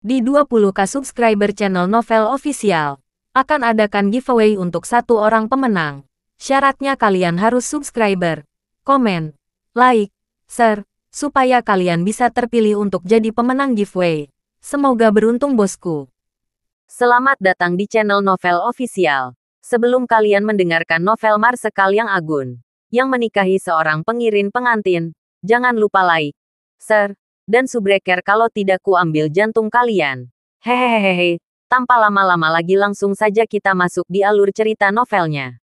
Di 20K subscriber channel Novel Official, akan adakan giveaway untuk satu orang pemenang. Syaratnya kalian harus subscriber, komen, like, share, supaya kalian bisa terpilih untuk jadi pemenang giveaway. Semoga beruntung bosku. Selamat datang di channel Novel Official. Sebelum kalian mendengarkan novel Marsekal yang Agun, yang menikahi seorang pengirim pengantin, jangan lupa like, share, dan subscribe kalau tidak ku ambil jantung kalian. Hehehehe, tanpa lama-lama lagi langsung saja kita masuk di alur cerita novelnya.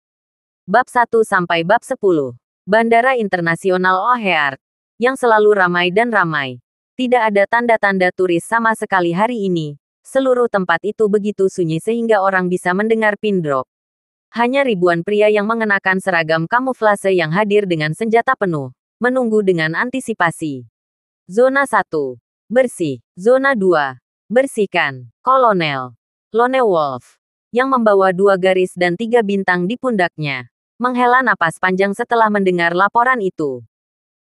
Bab 1 sampai bab 10. Bandara Internasional O'Hare, yang selalu ramai dan ramai. Tidak ada tanda-tanda turis sama sekali hari ini. Seluruh tempat itu begitu sunyi sehingga orang bisa mendengar pin drop. Hanya ribuan pria yang mengenakan seragam kamuflase yang hadir dengan senjata penuh, menunggu dengan antisipasi. Zona 1. Bersih. Zona 2. Bersihkan. Kolonel Lone Wolf, yang membawa 2 garis dan 3 bintang di pundaknya, menghela napas panjang setelah mendengar laporan itu.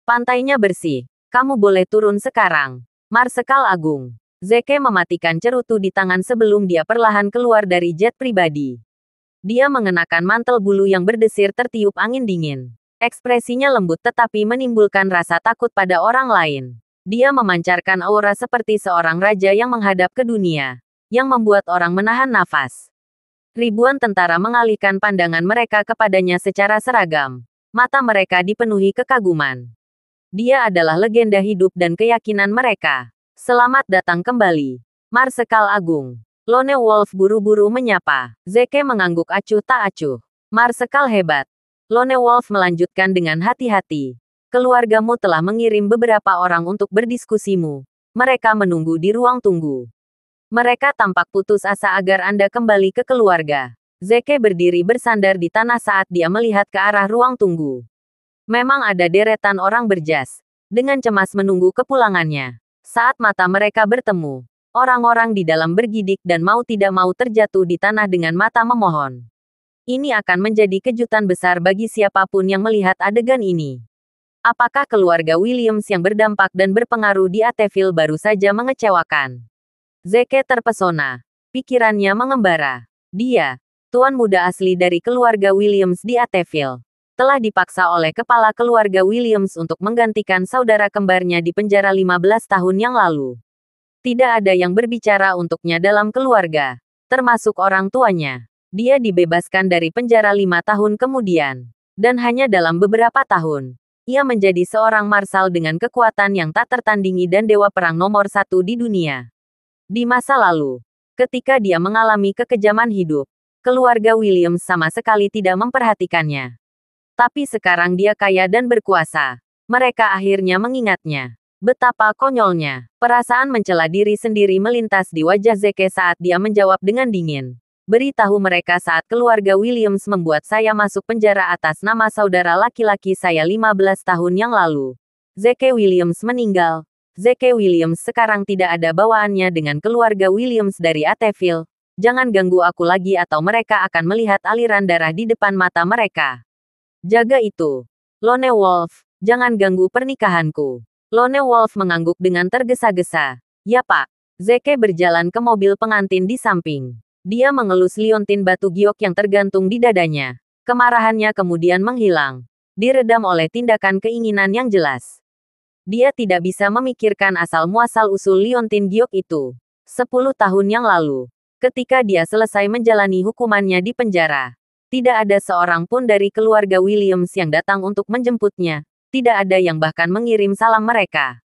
Pantainya bersih. Kamu boleh turun sekarang. Marsekal Agung. Zeke mematikan cerutu di tangan sebelum dia perlahan keluar dari jet pribadi. Dia mengenakan mantel bulu yang berdesir tertiup angin dingin. Ekspresinya lembut tetapi menimbulkan rasa takut pada orang lain. Dia memancarkan aura seperti seorang raja yang menghadap ke dunia, yang membuat orang menahan nafas. Ribuan tentara mengalihkan pandangan mereka kepadanya secara seragam. Mata mereka dipenuhi kekaguman. Dia adalah legenda hidup dan keyakinan mereka. Selamat datang kembali, Marsekal Agung. Lone Wolf buru-buru menyapa. Zeke mengangguk acuh tak acuh. Marsekal hebat. Lone Wolf melanjutkan dengan hati-hati. Keluargamu telah mengirim beberapa orang untuk berdiskusimu. Mereka menunggu di ruang tunggu. Mereka tampak putus asa agar Anda kembali ke keluarga. Zeke berdiri bersandar di tanah saat dia melihat ke arah ruang tunggu. Memang ada deretan orang berjas, dengan cemas menunggu kepulangannya. Saat mata mereka bertemu, orang-orang di dalam bergidik dan mau tidak mau terjatuh di tanah dengan mata memohon. Ini akan menjadi kejutan besar bagi siapapun yang melihat adegan ini. Apakah keluarga Williams yang berdampak dan berpengaruh di Ateville baru saja mengecewakan? Zeke terpesona. Pikirannya mengembara. Dia, tuan muda asli dari keluarga Williams di Ateville, telah dipaksa oleh kepala keluarga Williams untuk menggantikan saudara kembarnya di penjara 15 tahun yang lalu. Tidak ada yang berbicara untuknya dalam keluarga, termasuk orang tuanya. Dia dibebaskan dari penjara 5 tahun kemudian. Dan hanya dalam beberapa tahun, ia menjadi seorang marsal dengan kekuatan yang tak tertandingi dan dewa perang nomor 1 di dunia. Di masa lalu, ketika dia mengalami kekejaman hidup, keluarga Williams sama sekali tidak memperhatikannya. Tapi sekarang dia kaya dan berkuasa. Mereka akhirnya mengingatnya. Betapa konyolnya. Perasaan mencela diri sendiri melintas di wajah Zeke saat dia menjawab dengan dingin. Beritahu mereka saat keluarga Williams membuat saya masuk penjara atas nama saudara laki-laki saya 15 tahun yang lalu. Zeke Williams meninggal. Zeke Williams sekarang tidak ada bawaannya dengan keluarga Williams dari Ateville. Jangan ganggu aku lagi atau mereka akan melihat aliran darah di depan mata mereka. Jaga itu. Lone Wolf, jangan ganggu pernikahanku. Lone Wolf mengangguk dengan tergesa-gesa. Ya pak. Zeke berjalan ke mobil pengantin di samping. Dia mengelus liontin batu giok yang tergantung di dadanya. Kemarahannya kemudian menghilang, diredam oleh tindakan keinginan yang jelas. Dia tidak bisa memikirkan asal-muasal usul liontin giok itu. 10 tahun yang lalu, ketika dia selesai menjalani hukumannya di penjara, tidak ada seorang pun dari keluarga Williams yang datang untuk menjemputnya. Tidak ada yang bahkan mengirim salam mereka.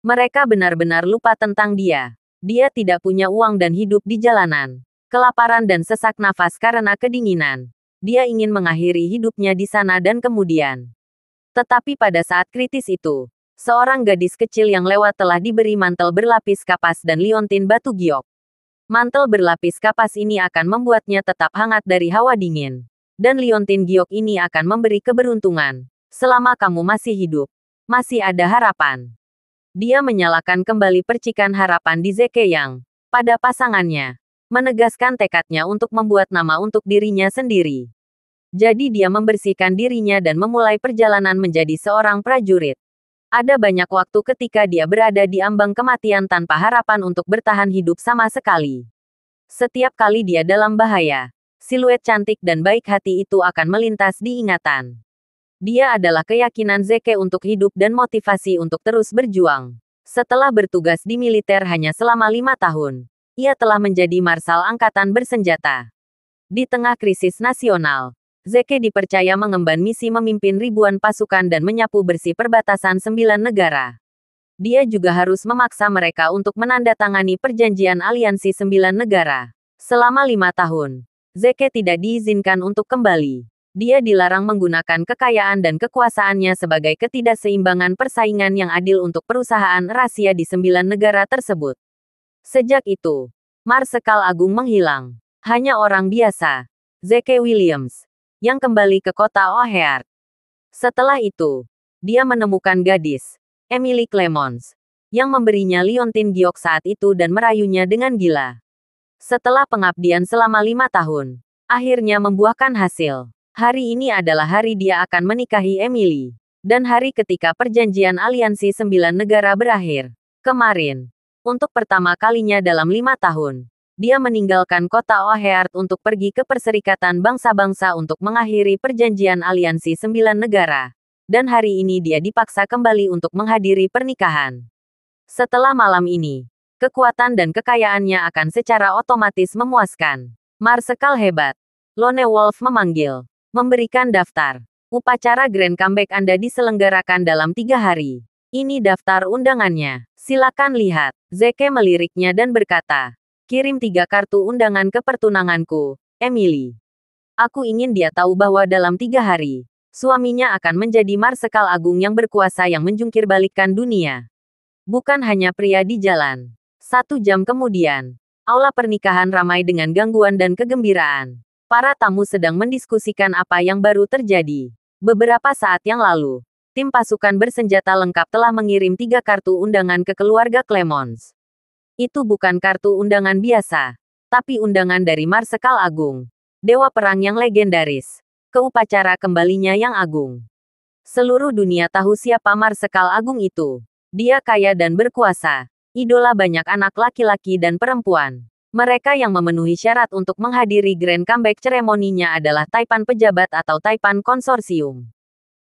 Mereka benar-benar lupa tentang dia. Dia tidak punya uang dan hidup di jalanan. Kelaparan dan sesak nafas karena kedinginan. Dia ingin mengakhiri hidupnya di sana dan kemudian. Tetapi pada saat kritis itu, seorang gadis kecil yang lewat telah diberi mantel berlapis kapas dan liontin batu giok. Mantel berlapis kapas ini akan membuatnya tetap hangat dari hawa dingin. Dan liontin giok ini akan memberi keberuntungan. Selama kamu masih hidup, masih ada harapan. Dia menyalakan kembali percikan harapan di Zeke yang, pada pasangannya, menegaskan tekadnya untuk membuat nama untuk dirinya sendiri. Jadi dia membersihkan dirinya dan memulai perjalanan menjadi seorang prajurit. Ada banyak waktu ketika dia berada di ambang kematian tanpa harapan untuk bertahan hidup sama sekali. Setiap kali dia dalam bahaya, siluet cantik dan baik hati itu akan melintas di ingatan. Dia adalah keyakinan Zeke untuk hidup dan motivasi untuk terus berjuang. Setelah bertugas di militer hanya selama 5 tahun, ia telah menjadi Marsal Angkatan Bersenjata. Di tengah krisis nasional, Zeke dipercaya mengemban misi memimpin ribuan pasukan dan menyapu bersih perbatasan 9 negara. Dia juga harus memaksa mereka untuk menandatangani perjanjian aliansi 9 negara. Selama 5 tahun, Zeke tidak diizinkan untuk kembali. Dia dilarang menggunakan kekayaan dan kekuasaannya sebagai ketidakseimbangan persaingan yang adil untuk perusahaan rahasia di 9 negara tersebut. Sejak itu, Marsekal Agung menghilang. Hanya orang biasa, Zeke Williams, yang kembali ke kota O'Hare. Setelah itu, dia menemukan gadis, Emily Clemons, yang memberinya liontin giok saat itu dan merayunya dengan gila. Setelah pengabdian selama 5 tahun, akhirnya membuahkan hasil. Hari ini adalah hari dia akan menikahi Emily. Dan hari ketika perjanjian aliansi 9 negara berakhir. Kemarin, untuk pertama kalinya dalam 5 tahun, dia meninggalkan kota O'Hare untuk pergi ke Perserikatan Bangsa-Bangsa untuk mengakhiri perjanjian aliansi 9 negara. Dan hari ini dia dipaksa kembali untuk menghadiri pernikahan. Setelah malam ini, kekuatan dan kekayaannya akan secara otomatis memuaskan. Marsekal hebat. Lone Wolf memanggil. Memberikan daftar. Upacara Grand Comeback Anda diselenggarakan dalam 3 hari. Ini daftar undangannya. Silakan lihat. Zeke meliriknya dan berkata, kirim 3 kartu undangan ke pertunanganku, Emily. Aku ingin dia tahu bahwa dalam 3 hari, suaminya akan menjadi Marsekal Agung yang berkuasa yang menjungkir balikkan dunia. Bukan hanya pria di jalan. 1 jam kemudian, aula pernikahan ramai dengan gangguan dan kegembiraan. Para tamu sedang mendiskusikan apa yang baru terjadi. Beberapa saat yang lalu, tim pasukan bersenjata lengkap telah mengirim 3 kartu undangan ke keluarga Clemons. Itu bukan kartu undangan biasa, tapi undangan dari Marsekal Agung, dewa perang yang legendaris, ke upacara kembalinya yang agung. Seluruh dunia tahu siapa Marsekal Agung itu. Dia kaya dan berkuasa, idola banyak anak laki-laki dan perempuan. Mereka yang memenuhi syarat untuk menghadiri Grand Comeback ceremoninya adalah taipan pejabat atau taipan konsorsium.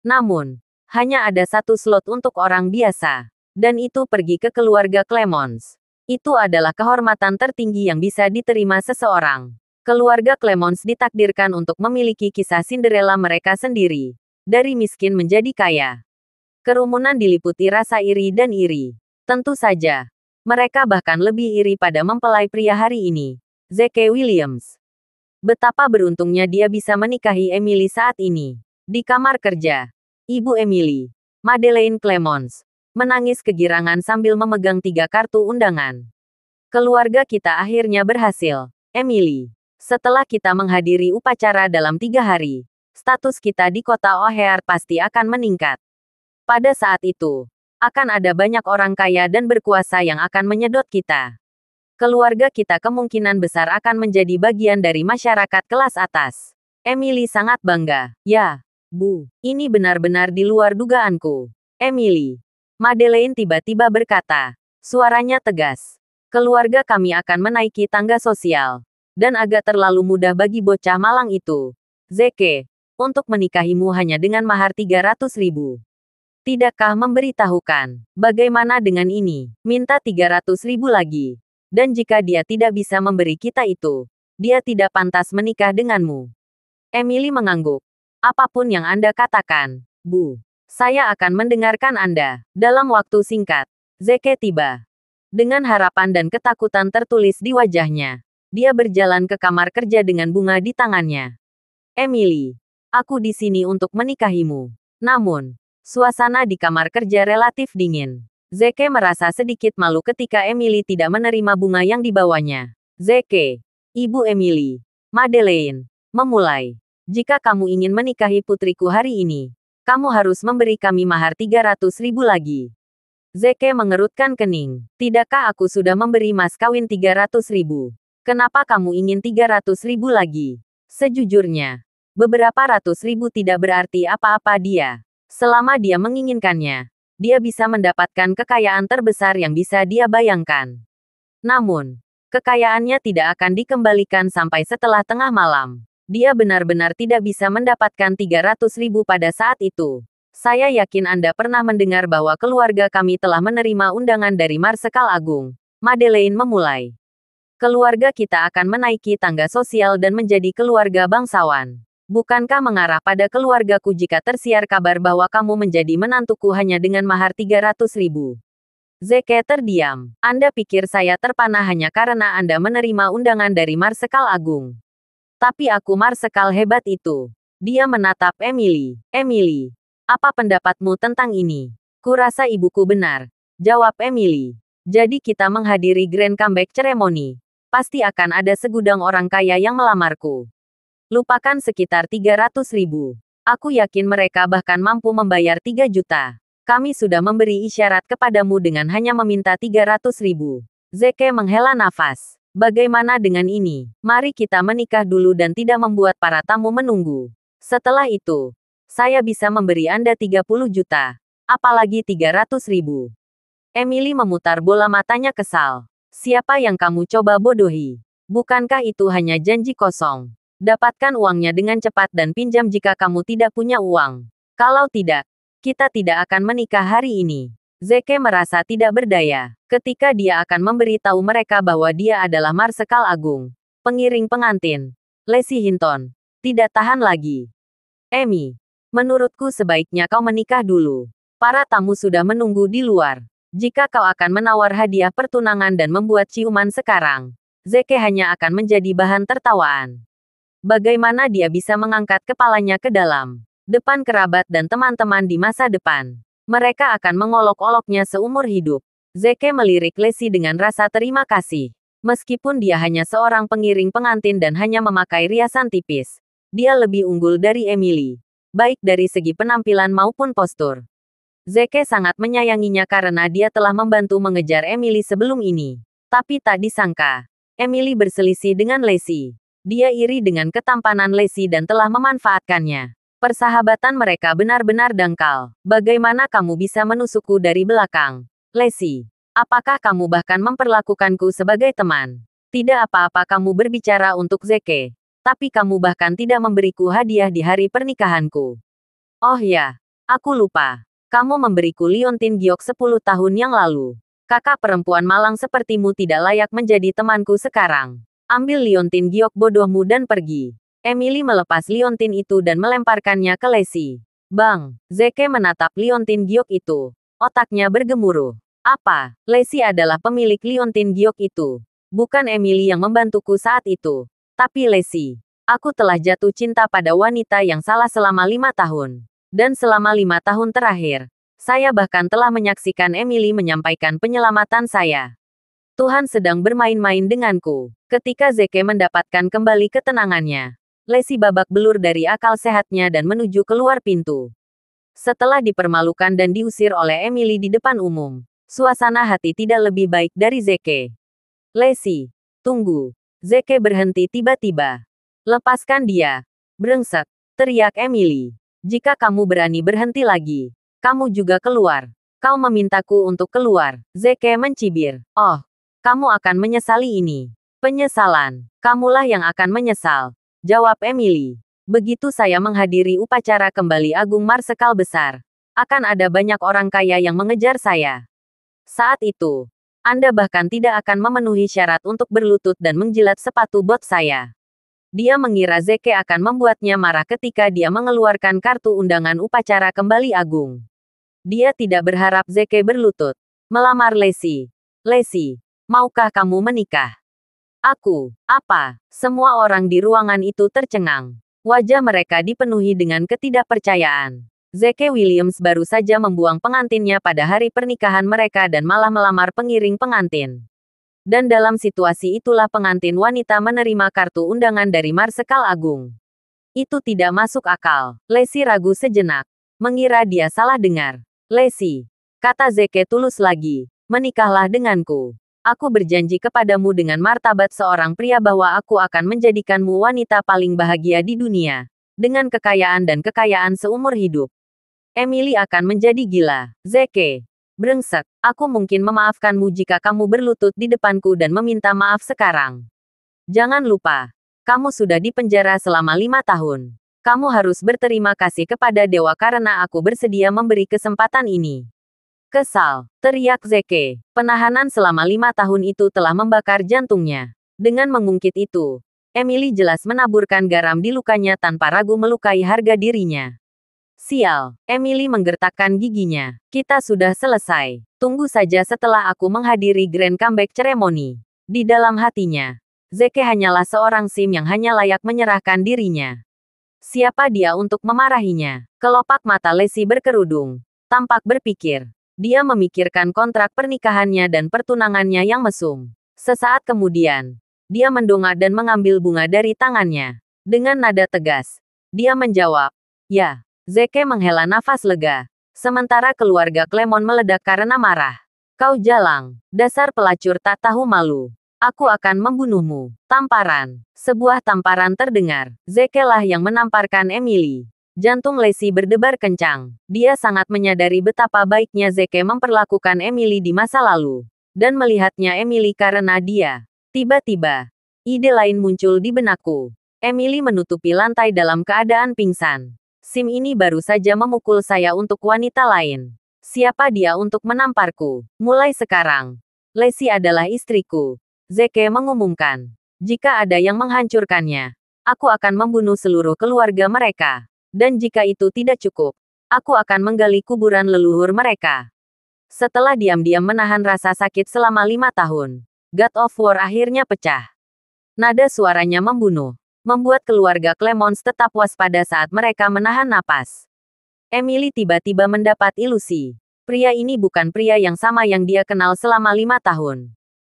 Namun, hanya ada 1 slot untuk orang biasa. Dan itu pergi ke keluarga Clemons. Itu adalah kehormatan tertinggi yang bisa diterima seseorang. Keluarga Clemons ditakdirkan untuk memiliki kisah Cinderella mereka sendiri. Dari miskin menjadi kaya. Kerumunan diliputi rasa iri dan iri. Tentu saja. Mereka bahkan lebih iri pada mempelai pria hari ini, Zeke Williams. Betapa beruntungnya dia bisa menikahi Emily saat ini. Di kamar kerja, Ibu Emily, Madeleine Clemons, menangis kegirangan sambil memegang 3 kartu undangan. Keluarga kita akhirnya berhasil, Emily. Setelah kita menghadiri upacara dalam 3 hari, status kita di kota O'Hare pasti akan meningkat. Pada saat itu, akan ada banyak orang kaya dan berkuasa yang akan menyedot kita. Keluarga kita kemungkinan besar akan menjadi bagian dari masyarakat kelas atas. Emily sangat bangga. Ya, Bu, ini benar-benar di luar dugaanku. Emily. Madeleine tiba-tiba berkata. Suaranya tegas. Keluarga kami akan menaiki tangga sosial. Dan agak terlalu mudah bagi bocah malang itu, Zeke, untuk menikahimu hanya dengan mahar 300.000. Tidakkah memberitahukan, bagaimana dengan ini, minta 300.000 lagi. Dan jika dia tidak bisa memberi kita itu, dia tidak pantas menikah denganmu. Emily mengangguk. Apapun yang Anda katakan, Bu. Saya akan mendengarkan Anda. Dalam waktu singkat, Zeke tiba. Dengan harapan dan ketakutan tertulis di wajahnya, dia berjalan ke kamar kerja dengan bunga di tangannya. Emily, aku di sini untuk menikahimu. Namun, suasana di kamar kerja relatif dingin. Zeke merasa sedikit malu ketika Emily tidak menerima bunga yang dibawanya. Zeke, Ibu Emily, Madeleine, memulai. Jika kamu ingin menikahi putriku hari ini, kamu harus memberi kami mahar 300.000 lagi. Zeke mengerutkan kening. Tidakkah aku sudah memberi mas kawin 300.000? Kenapa kamu ingin 300.000 lagi? Sejujurnya, beberapa ratus ribu tidak berarti apa-apa dia. Selama dia menginginkannya, dia bisa mendapatkan kekayaan terbesar yang bisa dia bayangkan. Namun, kekayaannya tidak akan dikembalikan sampai setelah tengah malam. Dia benar-benar tidak bisa mendapatkan 300.000 pada saat itu. Saya yakin Anda pernah mendengar bahwa keluarga kami telah menerima undangan dari Marsekal Agung. Madeleine memulai. Keluarga kita akan menaiki tangga sosial dan menjadi keluarga bangsawan. Bukankah mengarah pada keluargaku jika tersiar kabar bahwa kamu menjadi menantuku hanya dengan mahar 300.000? Zeke terdiam. Anda pikir saya terpana hanya karena Anda menerima undangan dari Marsekal Agung? Tapi aku Marsekal hebat itu. Dia menatap Emily. Emily, apa pendapatmu tentang ini? Kurasa ibuku benar, jawab Emily. Jadi kita menghadiri Grand Comeback Ceremony. Pasti akan ada segudang orang kaya yang melamarku. Lupakan sekitar 300.000. Aku yakin mereka bahkan mampu membayar 3 juta. Kami sudah memberi isyarat kepadamu dengan hanya meminta 300.000. Zeke menghela nafas. Bagaimana dengan ini? Mari kita menikah dulu dan tidak membuat para tamu menunggu. Setelah itu, saya bisa memberi Anda 30 juta. Apalagi 300.000. Emily memutar bola matanya kesal. Siapa yang kamu coba bodohi? Bukankah itu hanya janji kosong? Dapatkan uangnya dengan cepat dan pinjam jika kamu tidak punya uang. Kalau tidak, kita tidak akan menikah hari ini. Zeke merasa tidak berdaya ketika dia akan memberitahu mereka bahwa dia adalah Marsekal Agung. Pengiring pengantin, Lacey Hinton, tidak tahan lagi. Amy, menurutku sebaiknya kau menikah dulu. Para tamu sudah menunggu di luar. Jika kau akan menawar hadiah pertunangan dan membuat ciuman sekarang, Zeke hanya akan menjadi bahan tertawaan. Bagaimana dia bisa mengangkat kepalanya ke dalam depan kerabat dan teman-teman di masa depan? Mereka akan mengolok-oloknya seumur hidup. Zeke melirik Lacey dengan rasa terima kasih. Meskipun dia hanya seorang pengiring pengantin dan hanya memakai riasan tipis, dia lebih unggul dari Emily, baik dari segi penampilan maupun postur. Zeke sangat menyayanginya karena dia telah membantu mengejar Emily sebelum ini. Tapi tak disangka, Emily berselisih dengan Lacey. Dia iri dengan ketampanan Lacey dan telah memanfaatkannya. Persahabatan mereka benar-benar dangkal. Bagaimana kamu bisa menusukku dari belakang? Lacey, apakah kamu bahkan memperlakukanku sebagai teman? Tidak apa-apa kamu berbicara untuk Zeke. Tapi kamu bahkan tidak memberiku hadiah di hari pernikahanku. Oh ya, aku lupa. Kamu memberiku liontin giok 10 tahun yang lalu. Kakak perempuan malang sepertimu tidak layak menjadi temanku sekarang. Ambil liontin giok bodohmu dan pergi. Emily melepas liontin itu dan melemparkannya ke Lacey. Bang, Zeke menatap liontin giok itu. Otaknya bergemuruh. Apa? Lacey adalah pemilik liontin giok itu. Bukan Emily yang membantuku saat itu. Tapi Lacey, aku telah jatuh cinta pada wanita yang salah selama 5 tahun. Dan selama 5 tahun terakhir, saya bahkan telah menyaksikan Emily menyampaikan penyelamatan saya. Tuhan sedang bermain-main denganku. Ketika Zeke mendapatkan kembali ketenangannya, Lacey babak belur dari akal sehatnya dan menuju keluar pintu. Setelah dipermalukan dan diusir oleh Emily di depan umum, suasana hati tidak lebih baik dari Zeke. Lacey, tunggu. Zeke berhenti tiba-tiba. Lepaskan dia. Brengsek, teriak Emily. Jika kamu berani berhenti lagi, kamu juga keluar. Kau memintaku untuk keluar. Zeke mencibir. Oh, kamu akan menyesali ini. Penyesalan. Kamulah yang akan menyesal. Jawab Emily. Begitu saya menghadiri upacara kembali Agung Marsekal besar, akan ada banyak orang kaya yang mengejar saya. Saat itu, Anda bahkan tidak akan memenuhi syarat untuk berlutut dan menjilat sepatu bot saya. Dia mengira Zeke akan membuatnya marah ketika dia mengeluarkan kartu undangan upacara kembali Agung. Dia tidak berharap Zeke berlutut. Melamar Lacey. Lacey, maukah kamu menikah? Aku. Apa? Semua orang di ruangan itu tercengang. Wajah mereka dipenuhi dengan ketidakpercayaan. Zeke Williams baru saja membuang pengantinnya pada hari pernikahan mereka dan malah melamar pengiring pengantin. Dan dalam situasi itulah pengantin wanita menerima kartu undangan dari Marsekal Agung. Itu tidak masuk akal. Lacey ragu sejenak. Mengira dia salah dengar. Lacey, kata Zeke tulus lagi, menikahlah denganku. Aku berjanji kepadamu dengan martabat seorang pria bahwa aku akan menjadikanmu wanita paling bahagia di dunia. Dengan kekayaan dan kekayaan seumur hidup. Emily akan menjadi gila. Zeke. Brengsek. Aku mungkin memaafkanmu jika kamu berlutut di depanku dan meminta maaf sekarang. Jangan lupa. Kamu sudah dipenjara selama 5 tahun. Kamu harus berterima kasih kepada dewa karena aku bersedia memberi kesempatan ini. Kesal, teriak Zeke. Penahanan selama 5 tahun itu telah membakar jantungnya. Dengan mengungkit itu, Emily jelas menaburkan garam di lukanya tanpa ragu melukai harga dirinya. Sial, Emily menggertakkan giginya. Kita sudah selesai. Tunggu saja setelah aku menghadiri Grand Comeback Ceremony. Di dalam hatinya, Zeke hanyalah seorang sim yang hanya layak menyerahkan dirinya. Siapa dia untuk memarahinya? Kelopak mata Lacey berkerudung. Tampak berpikir. Dia memikirkan kontrak pernikahannya dan pertunangannya yang mesum. Sesaat kemudian, dia mendongak dan mengambil bunga dari tangannya. Dengan nada tegas, dia menjawab, "Ya." Zeke menghela nafas lega. Sementara keluarga Clemon meledak karena marah. "Kau jalang, dasar pelacur tak tahu malu. Aku akan membunuhmu." Tamparan. Sebuah tamparan terdengar. Zeke lah yang menamparkan Emily. Jantung Lacey berdebar kencang. Dia sangat menyadari betapa baiknya Zeke memperlakukan Emily di masa lalu. Dan melihatnya Emily karena dia. Tiba-tiba, ide lain muncul di benakku. Emily menutupi lantai dalam keadaan pingsan. Sim ini baru saja memukul saya untuk wanita lain. Siapa dia untuk menamparku? Mulai sekarang, Lacey adalah istriku. Zeke mengumumkan. Jika ada yang menghancurkannya, aku akan membunuh seluruh keluarga mereka. Dan jika itu tidak cukup, aku akan menggali kuburan leluhur mereka. Setelah diam-diam menahan rasa sakit selama 5 tahun, God of War akhirnya pecah. Nada suaranya membunuh, membuat keluarga Clemons tetap waspada saat mereka menahan napas. Emily tiba-tiba mendapat ilusi. Pria ini bukan pria yang sama yang dia kenal selama 5 tahun.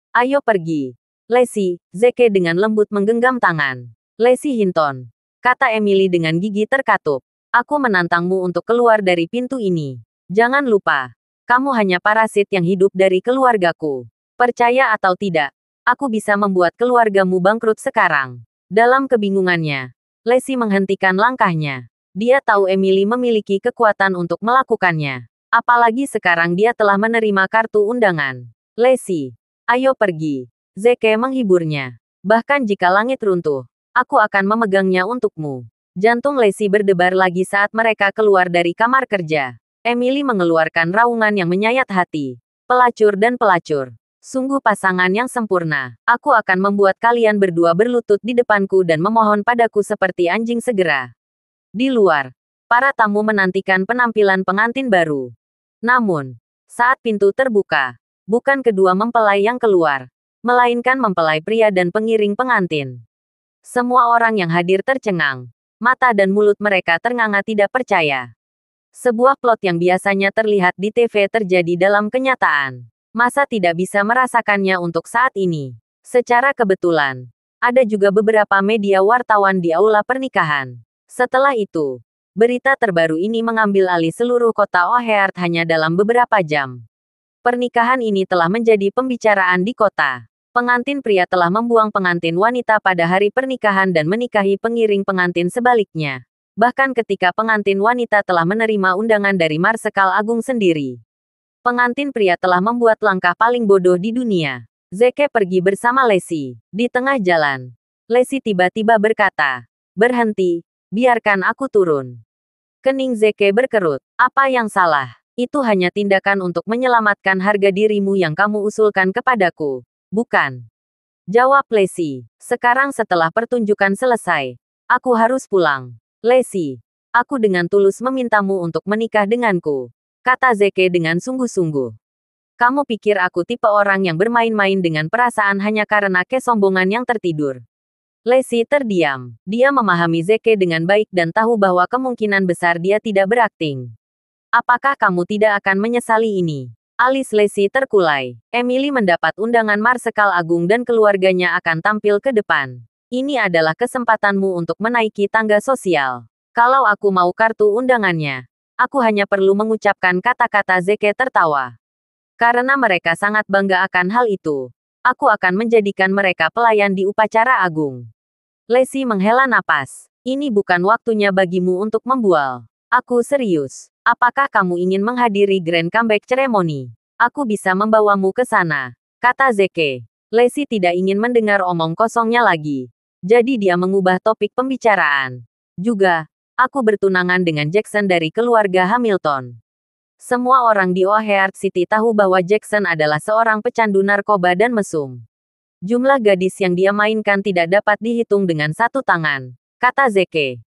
"Ayo pergi. Lacey." Zeke dengan lembut menggenggam tangan. "Lacey Hinton," kata Emily dengan gigi terkatup. "Aku menantangmu untuk keluar dari pintu ini. Jangan lupa, kamu hanya parasit yang hidup dari keluargaku. Percaya atau tidak, aku bisa membuat keluargamu bangkrut sekarang." Dalam kebingungannya, Lacey menghentikan langkahnya. Dia tahu Emily memiliki kekuatan untuk melakukannya. Apalagi sekarang dia telah menerima kartu undangan. "Lacey, ayo pergi." Zeke menghiburnya. "Bahkan jika langit runtuh, aku akan memegangnya untukmu." Jantung Lacey berdebar lagi saat mereka keluar dari kamar kerja. Emily mengeluarkan raungan yang menyayat hati. "Pelacur dan pelacur. Sungguh pasangan yang sempurna. Aku akan membuat kalian berdua berlutut di depanku dan memohon padaku seperti anjing segera." Di luar, para tamu menantikan penampilan pengantin baru. Namun, saat pintu terbuka, bukan kedua mempelai yang keluar, melainkan mempelai pria dan pengiring pengantin. Semua orang yang hadir tercengang. Mata dan mulut mereka ternganga tidak percaya. Sebuah plot yang biasanya terlihat di TV terjadi dalam kenyataan. Masa tidak bisa merasakannya untuk saat ini? Secara kebetulan, ada juga beberapa media wartawan di aula pernikahan. Setelah itu, berita terbaru ini mengambil alih seluruh kota O'Hare hanya dalam beberapa jam. Pernikahan ini telah menjadi pembicaraan di kota. Pengantin pria telah membuang pengantin wanita pada hari pernikahan dan menikahi pengiring pengantin sebaliknya. Bahkan ketika pengantin wanita telah menerima undangan dari Marsekal Agung sendiri. Pengantin pria telah membuat langkah paling bodoh di dunia. Zeke pergi bersama Lacey. Di tengah jalan, Lacey tiba-tiba berkata, "Berhenti, biarkan aku turun." Kening Zeke berkerut. "Apa yang salah? Itu hanya tindakan untuk menyelamatkan harga dirimu yang kamu usulkan kepadaku, bukan?" Jawab Lacey. "Sekarang setelah pertunjukan selesai, aku harus pulang." "Lacey, aku dengan tulus memintamu untuk menikah denganku," kata Zeke dengan sungguh-sungguh. "Kamu pikir aku tipe orang yang bermain-main dengan perasaan hanya karena kesombongan yang tertidur?" Lacey terdiam. Dia memahami Zeke dengan baik dan tahu bahwa kemungkinan besar dia tidak berakting. "Apakah kamu tidak akan menyesali ini?" Alis Lacey terkulai. Emily mendapat undangan Marsekal Agung dan keluarganya akan tampil ke depan. Ini adalah kesempatanmu untuk menaiki tangga sosial. Kalau aku mau kartu undangannya, aku hanya perlu mengucapkan kata-kata. Zeke tertawa. Karena mereka sangat bangga akan hal itu. Aku akan menjadikan mereka pelayan di upacara agung. Lacey menghela napas. Ini bukan waktunya bagimu untuk membual. Aku serius. Apakah kamu ingin menghadiri Grand Comeback Ceremony? Aku bisa membawamu ke sana, kata Zeke. Lacey tidak ingin mendengar omong kosongnya lagi. Jadi dia mengubah topik pembicaraan. Juga, aku bertunangan dengan Jackson dari keluarga Hamilton. Semua orang di O'Hare City tahu bahwa Jackson adalah seorang pecandu narkoba dan mesum. Jumlah gadis yang dia mainkan tidak dapat dihitung dengan satu tangan, kata Zeke.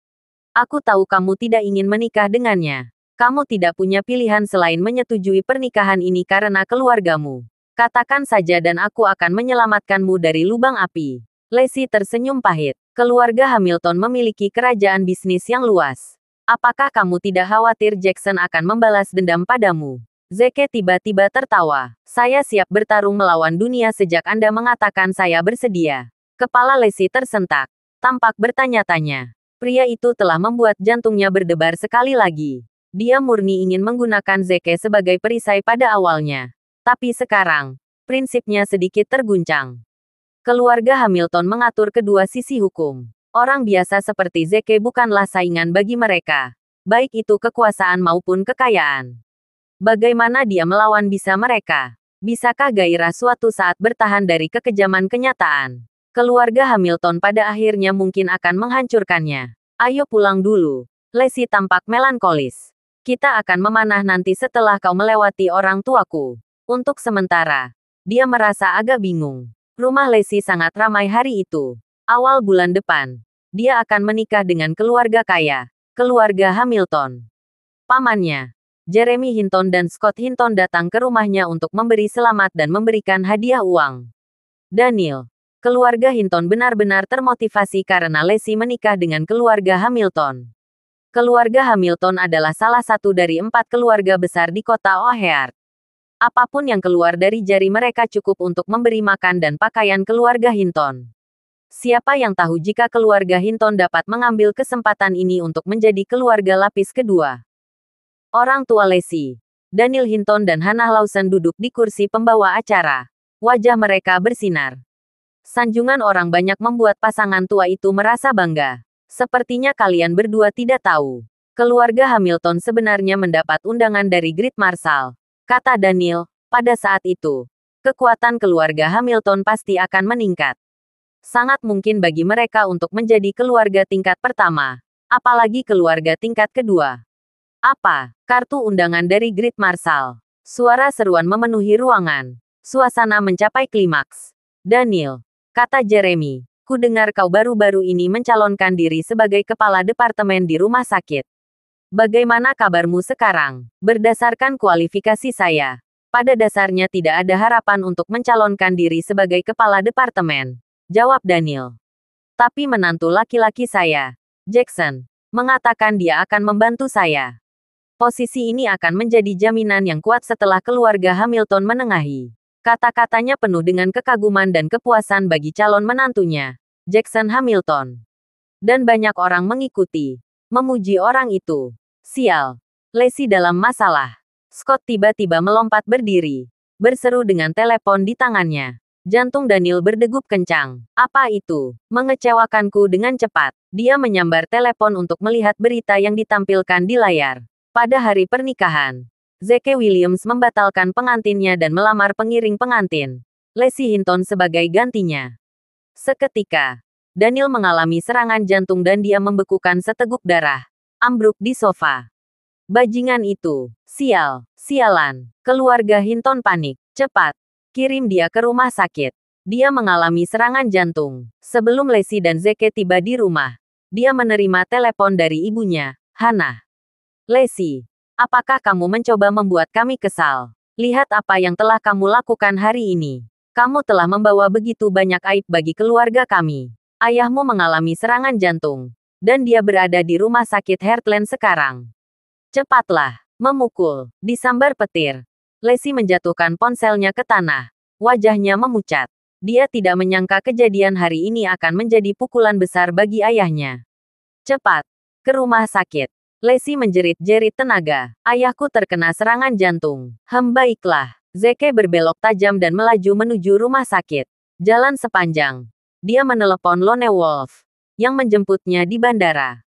Aku tahu kamu tidak ingin menikah dengannya. Kamu tidak punya pilihan selain menyetujui pernikahan ini karena keluargamu. Katakan saja dan aku akan menyelamatkanmu dari lubang api. Lacey tersenyum pahit. Keluarga Hamilton memiliki kerajaan bisnis yang luas. Apakah kamu tidak khawatir Jackson akan membalas dendam padamu? Zeke tiba-tiba tertawa. Saya siap bertarung melawan dunia sejak Anda mengatakan saya bersedia. Kepala Lacey tersentak. Tampak bertanya-tanya. Pria itu telah membuat jantungnya berdebar sekali lagi. Dia murni ingin menggunakan Zeke sebagai perisai pada awalnya. Tapi sekarang, prinsipnya sedikit terguncang. Keluarga Hamilton mengatur kedua sisi hukum. Orang biasa seperti Zeke bukanlah saingan bagi mereka. Baik itu kekuasaan maupun kekayaan. Bagaimana dia melawan bisa mereka? Bisakah gairah suatu saat bertahan dari kekejaman kenyataan? Keluarga Hamilton pada akhirnya mungkin akan menghancurkannya. Ayo pulang dulu. Lacey tampak melankolis. Kita akan memanah nanti setelah kau melewati orang tuaku. Untuk sementara, dia merasa agak bingung. Rumah Lacey sangat ramai hari itu. Awal bulan depan, dia akan menikah dengan keluarga kaya, keluarga Hamilton. Pamannya, Jeremy Hinton dan Scott Hinton datang ke rumahnya untuk memberi selamat dan memberikan hadiah uang. Daniel, keluarga Hinton benar-benar termotivasi karena Lacey menikah dengan keluarga Hamilton. Keluarga Hamilton adalah salah satu dari 4 keluarga besar di kota O'Hare. Apapun yang keluar dari jari mereka cukup untuk memberi makan dan pakaian keluarga Hinton. Siapa yang tahu jika keluarga Hinton dapat mengambil kesempatan ini untuk menjadi keluarga lapis kedua. Orang tua Lacey, Daniel Hinton dan Hannah Lawson duduk di kursi pembawa acara. Wajah mereka bersinar. Sanjungan orang banyak membuat pasangan tua itu merasa bangga. Sepertinya kalian berdua tidak tahu. Keluarga Hamilton sebenarnya mendapat undangan dari Great Marshal, kata Daniel. Pada saat itu, kekuatan keluarga Hamilton pasti akan meningkat. Sangat mungkin bagi mereka untuk menjadi keluarga tingkat pertama, apalagi keluarga tingkat kedua. Apa? Kartu undangan dari Great Marshal. Suara seruan memenuhi ruangan. Suasana mencapai klimaks. Daniel, kata Jeremy, ku dengar kau baru-baru ini mencalonkan diri sebagai kepala departemen di rumah sakit. Bagaimana kabarmu sekarang? Berdasarkan kualifikasi saya, pada dasarnya tidak ada harapan untuk mencalonkan diri sebagai kepala departemen, jawab Daniel. Tapi menantu laki-laki saya, Jackson, mengatakan dia akan membantu saya. Posisi ini akan menjadi jaminan yang kuat setelah keluarga Hamilton menengahi. Kata-katanya penuh dengan kekaguman dan kepuasan bagi calon menantunya, Jackson Hamilton. Dan banyak orang mengikuti, memuji orang itu. Sial, Lacey dalam masalah. Scott tiba-tiba melompat berdiri, berseru dengan telepon di tangannya. Jantung Daniel berdegup kencang. Apa itu? Mengecewakanku dengan cepat. Dia menyambar telepon untuk melihat berita yang ditampilkan di layar. Pada hari pernikahan, Zeke Williams membatalkan pengantinnya dan melamar pengiring pengantin, Lacey Hinton sebagai gantinya. Seketika, Daniel mengalami serangan jantung dan dia membekukan seteguk darah, ambruk di sofa. Bajingan itu, sialan. Keluarga Hinton panik. Cepat, kirim dia ke rumah sakit. Dia mengalami serangan jantung. Sebelum Lacey dan Zeke tiba di rumah, dia menerima telepon dari ibunya, Hannah. Lacey, apakah kamu mencoba membuat kami kesal? Lihat apa yang telah kamu lakukan hari ini. Kamu telah membawa begitu banyak aib bagi keluarga kami. Ayahmu mengalami serangan jantung, dan dia berada di rumah sakit Heartland sekarang. Cepatlah, memukul, disambar petir. Lacey menjatuhkan ponselnya ke tanah. Wajahnya memucat. Dia tidak menyangka kejadian hari ini akan menjadi pukulan besar bagi ayahnya. Cepat, ke rumah sakit. Lacey menjerit-jerit tenaga. Ayahku terkena serangan jantung. Baiklah. Zeke berbelok tajam dan melaju menuju rumah sakit. Jalan sepanjang. Dia menelepon Lone Wolf, yang menjemputnya di bandara.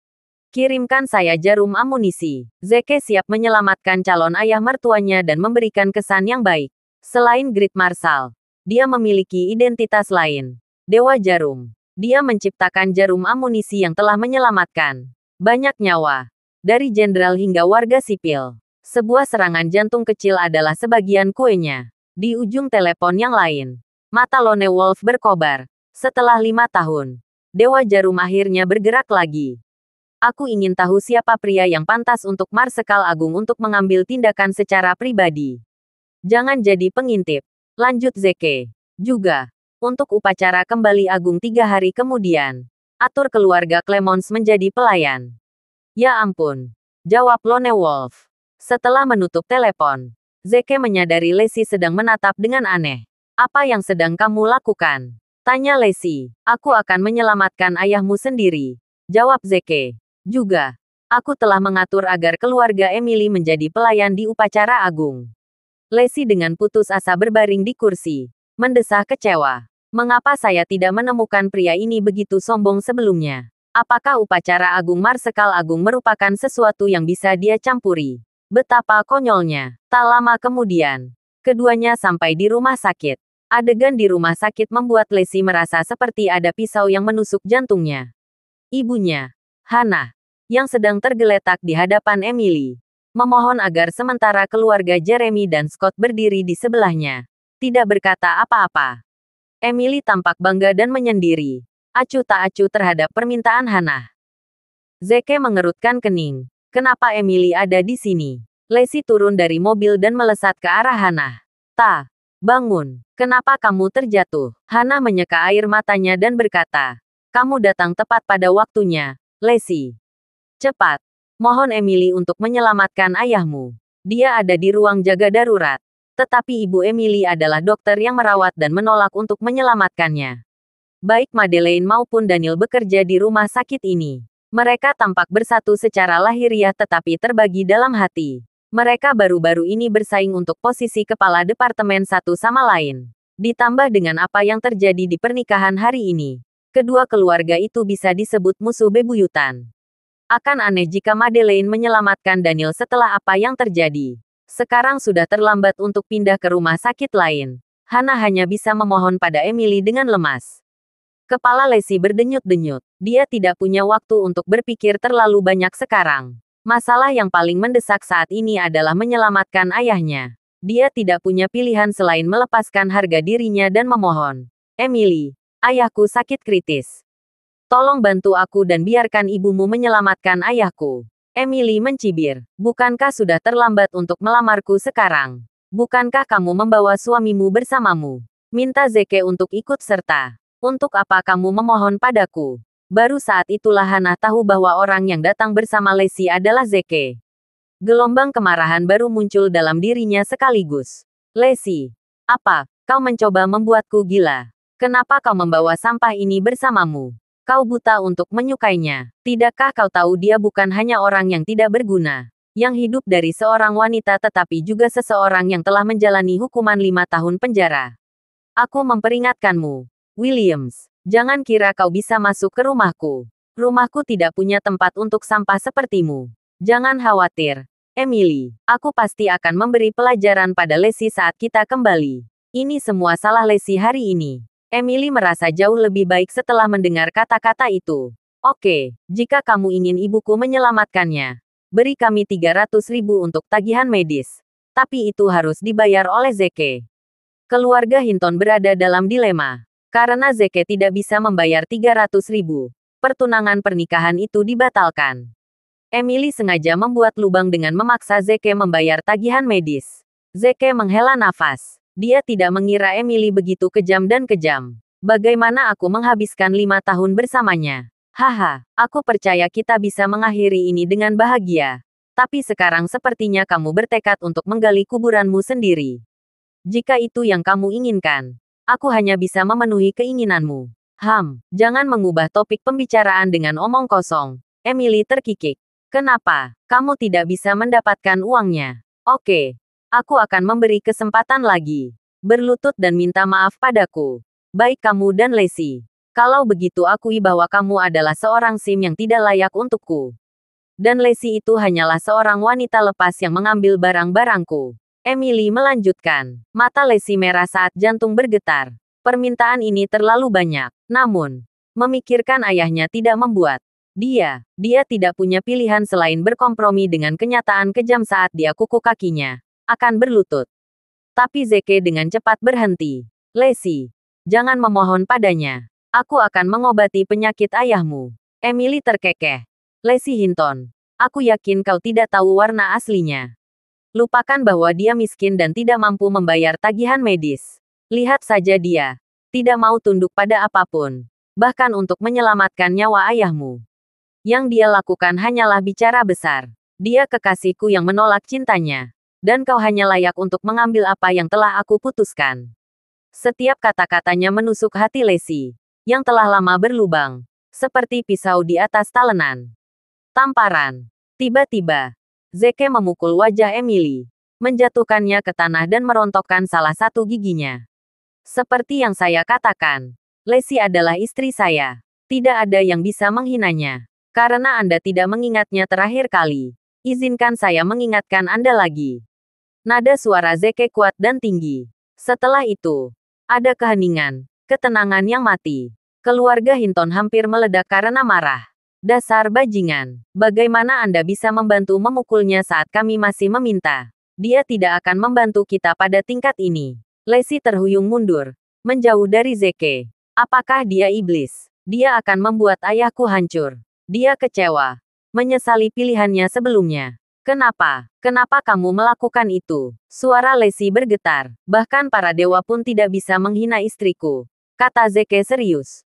Kirimkan saya jarum amunisi. Zeke siap menyelamatkan calon ayah mertuanya dan memberikan kesan yang baik. Selain Grid Marshal, dia memiliki identitas lain. Dewa Jarum. Dia menciptakan jarum amunisi yang telah menyelamatkan banyak nyawa. Dari jenderal hingga warga sipil. Sebuah serangan jantung kecil adalah sebagian kuenya. Di ujung telepon yang lain, mata Lone Wolf berkobar. Setelah 5 tahun, Dewa Jarum akhirnya bergerak lagi. Aku ingin tahu siapa pria yang pantas untuk Marsekal Agung untuk mengambil tindakan secara pribadi. Jangan jadi pengintip. Lanjut Zeke. Juga, untuk upacara kembali Agung 3 hari kemudian, atur keluarga Clemons menjadi pelayan. Ya ampun. Jawab Lone Wolf. Setelah menutup telepon, Zeke menyadari Lacey sedang menatap dengan aneh. Apa yang sedang kamu lakukan? Tanya Lacey. Aku akan menyelamatkan ayahmu sendiri. Jawab Zeke. Juga, aku telah mengatur agar keluarga Emily menjadi pelayan di upacara agung. Lacey dengan putus asa berbaring di kursi, mendesah kecewa. Mengapa saya tidak menemukan pria ini begitu sombong sebelumnya? Apakah upacara agung Marsekal Agung merupakan sesuatu yang bisa dia campuri? Betapa konyolnya. Tak lama kemudian, keduanya sampai di rumah sakit. Adegan di rumah sakit membuat Lacey merasa seperti ada pisau yang menusuk jantungnya. Ibunya, Hannah, yang sedang tergeletak di hadapan Emily, memohon agar sementara keluarga Jeremy dan Scott berdiri di sebelahnya, tidak berkata apa-apa. Emily tampak bangga dan menyendiri, acuh tak acuh terhadap permintaan Hannah. Zeke mengerutkan kening. Kenapa Emily ada di sini? Lacey turun dari mobil dan melesat ke arah Hannah. Ta, bangun. Kenapa kamu terjatuh? Hannah menyeka air matanya dan berkata, kamu datang tepat pada waktunya, Lacey. Cepat. Mohon Emily untuk menyelamatkan ayahmu. Dia ada di ruang jaga darurat. Tetapi ibu Emily adalah dokter yang merawat dan menolak untuk menyelamatkannya. Baik Madeleine maupun Daniel bekerja di rumah sakit ini. Mereka tampak bersatu secara lahiriah tetapi terbagi dalam hati. Mereka baru-baru ini bersaing untuk posisi kepala departemen satu sama lain. Ditambah dengan apa yang terjadi di pernikahan hari ini. Kedua keluarga itu bisa disebut musuh bebuyutan. Akan aneh jika Madeleine menyelamatkan Daniel setelah apa yang terjadi. Sekarang sudah terlambat untuk pindah ke rumah sakit lain. Hannah hanya bisa memohon pada Emily dengan lemas. Kepala Lacey berdenyut-denyut. Dia tidak punya waktu untuk berpikir terlalu banyak sekarang. Masalah yang paling mendesak saat ini adalah menyelamatkan ayahnya. Dia tidak punya pilihan selain melepaskan harga dirinya dan memohon. Emily, ayahku sakit kritis. Tolong bantu aku dan biarkan ibumu menyelamatkan ayahku. Emily mencibir. Bukankah sudah terlambat untuk melamarku sekarang? Bukankah kamu membawa suamimu bersamamu? Minta Zeke untuk ikut serta. Untuk apa kamu memohon padaku? Baru saat itulah Hannah tahu bahwa orang yang datang bersama Lacey adalah Zeke. Gelombang kemarahan baru muncul dalam dirinya sekaligus. Lacey, apa? Kau mencoba membuatku gila. Kenapa kau membawa sampah ini bersamamu? Kau buta untuk menyukainya. Tidakkah kau tahu dia bukan hanya orang yang tidak berguna, yang hidup dari seorang wanita tetapi juga seseorang yang telah menjalani hukuman 5 tahun penjara. Aku memperingatkanmu, Williams. Jangan kira kau bisa masuk ke rumahku. Rumahku tidak punya tempat untuk sampah sepertimu. Jangan khawatir, Emily. Aku pasti akan memberi pelajaran pada Lacey saat kita kembali. Ini semua salah Lacey hari ini. Emily merasa jauh lebih baik setelah mendengar kata-kata itu. Oke, jika kamu ingin ibuku menyelamatkannya, beri kami 300.000 untuk tagihan medis. Tapi itu harus dibayar oleh Zeke. Keluarga Hinton berada dalam dilema. Karena Zeke tidak bisa membayar 300.000, pertunangan pernikahan itu dibatalkan. Emily sengaja membuat lubang dengan memaksa Zeke membayar tagihan medis. Zeke menghela nafas. Dia tidak mengira Emily begitu kejam dan kejam. Bagaimana aku menghabiskan 5 tahun bersamanya? Haha, aku percaya kita bisa mengakhiri ini dengan bahagia. Tapi sekarang sepertinya kamu bertekad untuk menggali kuburanmu sendiri. Jika itu yang kamu inginkan, aku hanya bisa memenuhi keinginanmu. Jangan mengubah topik pembicaraan dengan omong kosong. Emily terkikik. Kenapa? Kamu tidak bisa mendapatkan uangnya. Oke. Aku akan memberi kesempatan lagi. Berlutut dan minta maaf padaku. Baik kamu dan Lacey. Kalau begitu akui bahwa kamu adalah seorang sim yang tidak layak untukku. Dan Lacey itu hanyalah seorang wanita lepas yang mengambil barang-barangku. Emily melanjutkan. Mata Lacey merah saat jantung bergetar. Permintaan ini terlalu banyak. Namun, memikirkan ayahnya tidak membuat dia tidak punya pilihan selain berkompromi dengan kenyataan kejam saat dia kuku kakinya akan berlutut. Tapi Zeke dengan cepat berhenti. Lacey, jangan memohon padanya. Aku akan mengobati penyakit ayahmu. Emily terkekeh. Lacey Hinton, aku yakin kau tidak tahu warna aslinya. Lupakan bahwa dia miskin dan tidak mampu membayar tagihan medis. Lihat saja dia. Tidak mau tunduk pada apapun. Bahkan untuk menyelamatkan nyawa ayahmu. Yang dia lakukan hanyalah bicara besar. Dia kekasihku yang menolak cintanya. Dan kau hanya layak untuk mengambil apa yang telah aku putuskan. Setiap kata-katanya menusuk hati Lacey. Yang telah lama berlubang. Seperti pisau di atas talenan. Tamparan. Tiba-tiba. Zeke memukul wajah Emily, menjatuhkannya ke tanah dan merontokkan salah satu giginya. Seperti yang saya katakan, Lacey adalah istri saya. Tidak ada yang bisa menghinanya. Karena Anda tidak mengingatnya terakhir kali, izinkan saya mengingatkan Anda lagi. Nada suara Zeke kuat dan tinggi. Setelah itu, ada keheningan, ketenangan yang mati. Keluarga Hinton hampir meledak karena marah. Dasar bajingan. Bagaimana Anda bisa membantu memukulnya saat kami masih meminta? Dia tidak akan membantu kita pada tingkat ini. Lacey terhuyung mundur. Menjauh dari Zeke. Apakah dia iblis? Dia akan membuat ayahku hancur. Dia kecewa. Menyesali pilihannya sebelumnya. Kenapa? Kenapa kamu melakukan itu? Suara Lacey bergetar. Bahkan para dewa pun tidak bisa menghina istriku. Kata Zeke serius.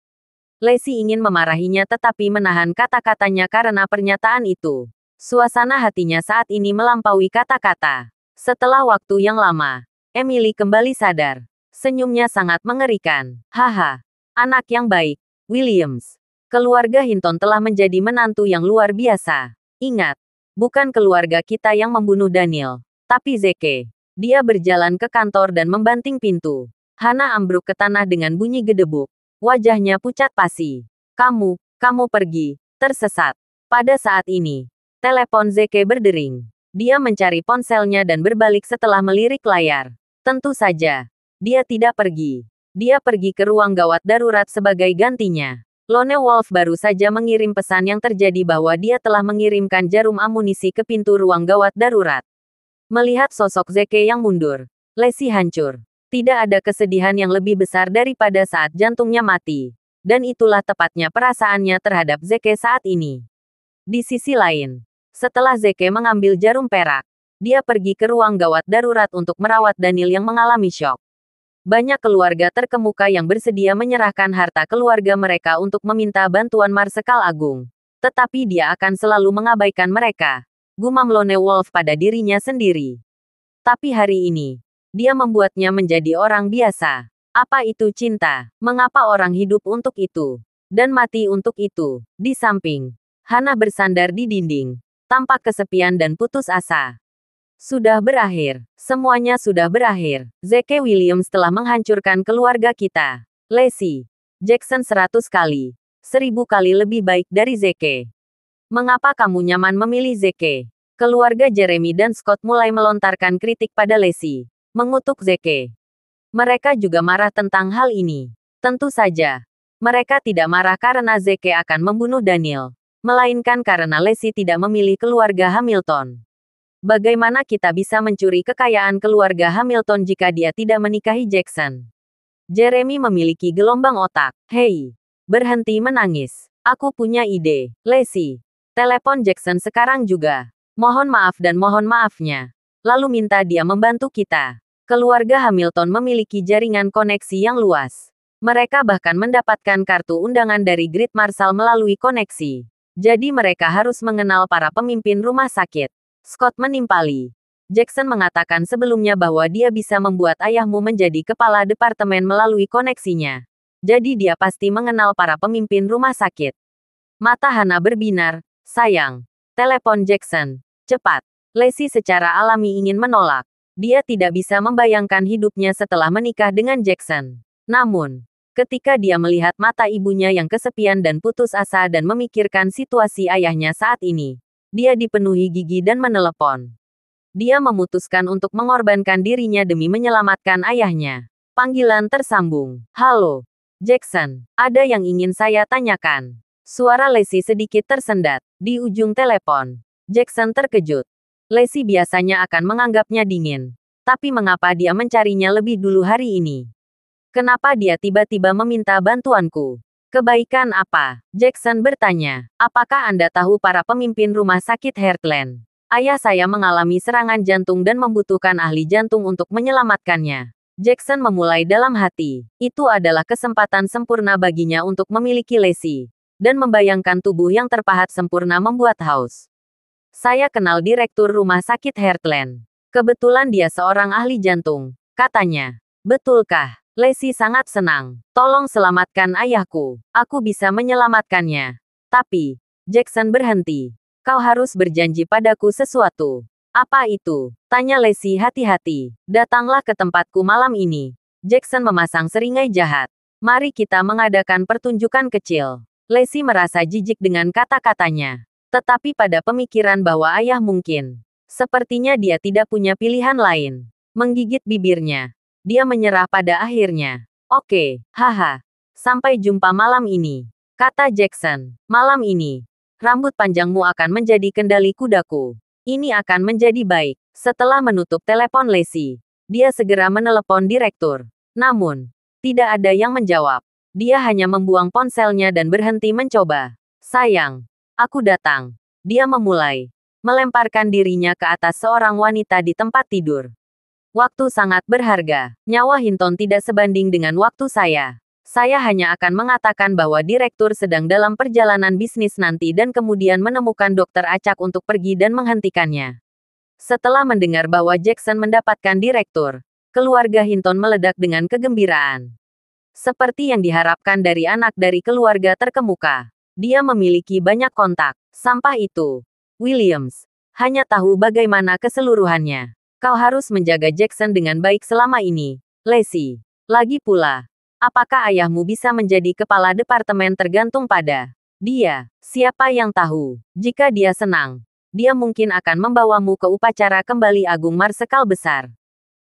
Lacey ingin memarahinya tetapi menahan kata-katanya karena pernyataan itu. Suasana hatinya saat ini melampaui kata-kata. Setelah waktu yang lama, Emily kembali sadar. Senyumnya sangat mengerikan. Haha, anak yang baik, Williams. Keluarga Hinton telah menjadi menantu yang luar biasa. Ingat, bukan keluarga kita yang membunuh Daniel, tapi Zeke. Dia berjalan ke kantor dan membanting pintu. Hana ambruk ke tanah dengan bunyi gedebuk. Wajahnya pucat pasi. Kamu pergi, tersesat. Pada saat ini, telepon Zeke berdering. Dia mencari ponselnya dan berbalik setelah melirik layar. Tentu saja, dia tidak pergi. Dia pergi ke ruang gawat darurat sebagai gantinya. Lone Wolf baru saja mengirim pesan yang terjadi bahwa dia telah mengirimkan jarum amunisi ke pintu ruang gawat darurat. Melihat sosok Zeke yang mundur, Lacey hancur. Tidak ada kesedihan yang lebih besar daripada saat jantungnya mati. Dan itulah tepatnya perasaannya terhadap Zeke saat ini. Di sisi lain, setelah Zeke mengambil jarum perak, dia pergi ke ruang gawat darurat untuk merawat Daniel yang mengalami syok. Banyak keluarga terkemuka yang bersedia menyerahkan harta keluarga mereka untuk meminta bantuan Marsekal Agung. Tetapi dia akan selalu mengabaikan mereka. Gumam Lone Wolf pada dirinya sendiri. Tapi hari ini, dia membuatnya menjadi orang biasa. Apa itu cinta? Mengapa orang hidup untuk itu? Dan mati untuk itu? Di samping, Hana bersandar di dinding. Tampak kesepian dan putus asa. Sudah berakhir. Semuanya sudah berakhir. Zeke Williams telah menghancurkan keluarga kita. Lacey. Jackson 100 kali. 1000 kali lebih baik dari Zeke. Mengapa kamu nyaman memilih Zeke? Keluarga Jeremy dan Scott mulai melontarkan kritik pada Lacey. Mengutuk Zeke. Mereka juga marah tentang hal ini. Tentu saja. Mereka tidak marah karena Zeke akan membunuh Daniel. Melainkan karena Lacey tidak memilih keluarga Hamilton. Bagaimana kita bisa mencuri kekayaan keluarga Hamilton jika dia tidak menikahi Jackson? Jeremy memiliki gelombang otak. Hei, berhenti menangis. Aku punya ide. Lacey, telepon Jackson sekarang juga. Mohon maaf dan mohon maafnya. Lalu minta dia membantu kita. Keluarga Hamilton memiliki jaringan koneksi yang luas. Mereka bahkan mendapatkan kartu undangan dari Grid Marshal melalui koneksi. Jadi mereka harus mengenal para pemimpin rumah sakit. Scott menimpali. Jackson mengatakan sebelumnya bahwa dia bisa membuat ayahmu menjadi kepala departemen melalui koneksinya. Jadi dia pasti mengenal para pemimpin rumah sakit. Mata Hana berbinar. Sayang. Telepon Jackson. Cepat. Lacey secara alami ingin menolak. Dia tidak bisa membayangkan hidupnya setelah menikah dengan Jackson. Namun, ketika dia melihat mata ibunya yang kesepian dan putus asa dan memikirkan situasi ayahnya saat ini, Dia dipenuhi gigi dan menelepon. Dia memutuskan untuk mengorbankan dirinya demi menyelamatkan ayahnya. Panggilan tersambung. Halo, Jackson. Ada yang ingin saya tanyakan. Suara Lacey sedikit tersendat di ujung telepon. Jackson terkejut. Lacey biasanya akan menganggapnya dingin. Tapi mengapa dia mencarinya lebih dulu hari ini? Kenapa dia tiba-tiba meminta bantuanku? Kebaikan apa? Jackson bertanya. Apakah Anda tahu para pemimpin rumah sakit Heartland? Ayah saya mengalami serangan jantung dan membutuhkan ahli jantung untuk menyelamatkannya. Jackson memulai dalam hati. Itu adalah kesempatan sempurna baginya untuk memiliki Lacey. Dan membayangkan tubuh yang terpahat sempurna membuat haus. Saya kenal direktur rumah sakit Heartland. Kebetulan dia seorang ahli jantung, katanya. Betulkah? Lacey sangat senang. Tolong selamatkan ayahku. Aku bisa menyelamatkannya. Tapi, Jackson berhenti. Kau harus berjanji padaku sesuatu. Apa itu? Tanya Lacey hati-hati. Datanglah ke tempatku malam ini. Jackson memasang seringai jahat. Mari kita mengadakan pertunjukan kecil. Lacey merasa jijik dengan kata-katanya. Tetapi pada pemikiran bahwa ayah mungkin. Sepertinya dia tidak punya pilihan lain. Menggigit bibirnya. Dia menyerah pada akhirnya. Oke, haha. Sampai jumpa malam ini. Kata Jackson. Malam ini. Rambut panjangmu akan menjadi kendali kudaku. Ini akan menjadi baik. Setelah menutup telepon Lacey, dia segera menelepon direktur. Namun, tidak ada yang menjawab. Dia hanya membuang ponselnya dan berhenti mencoba. Sayang, aku datang. Dia memulai. Melemparkan dirinya ke atas seorang wanita di tempat tidur. Waktu sangat berharga. Nyawa Hinton tidak sebanding dengan waktu saya. Saya hanya akan mengatakan bahwa direktur sedang dalam perjalanan bisnis nanti dan kemudian menemukan dokter acak untuk pergi dan menghentikannya. Setelah mendengar bahwa Jackson mendapatkan direktur, keluarga Hinton meledak dengan kegembiraan. Seperti yang diharapkan dari anak dari keluarga terkemuka. Dia memiliki banyak kontak. Sampah itu. Williams. Hanya tahu bagaimana keseluruhannya. Kau harus menjaga Jackson dengan baik selama ini, Lacey. Lagi pula, apakah ayahmu bisa menjadi kepala departemen tergantung pada dia? Siapa yang tahu? Jika dia senang, dia mungkin akan membawamu ke upacara kembali Agung Marsekal besar.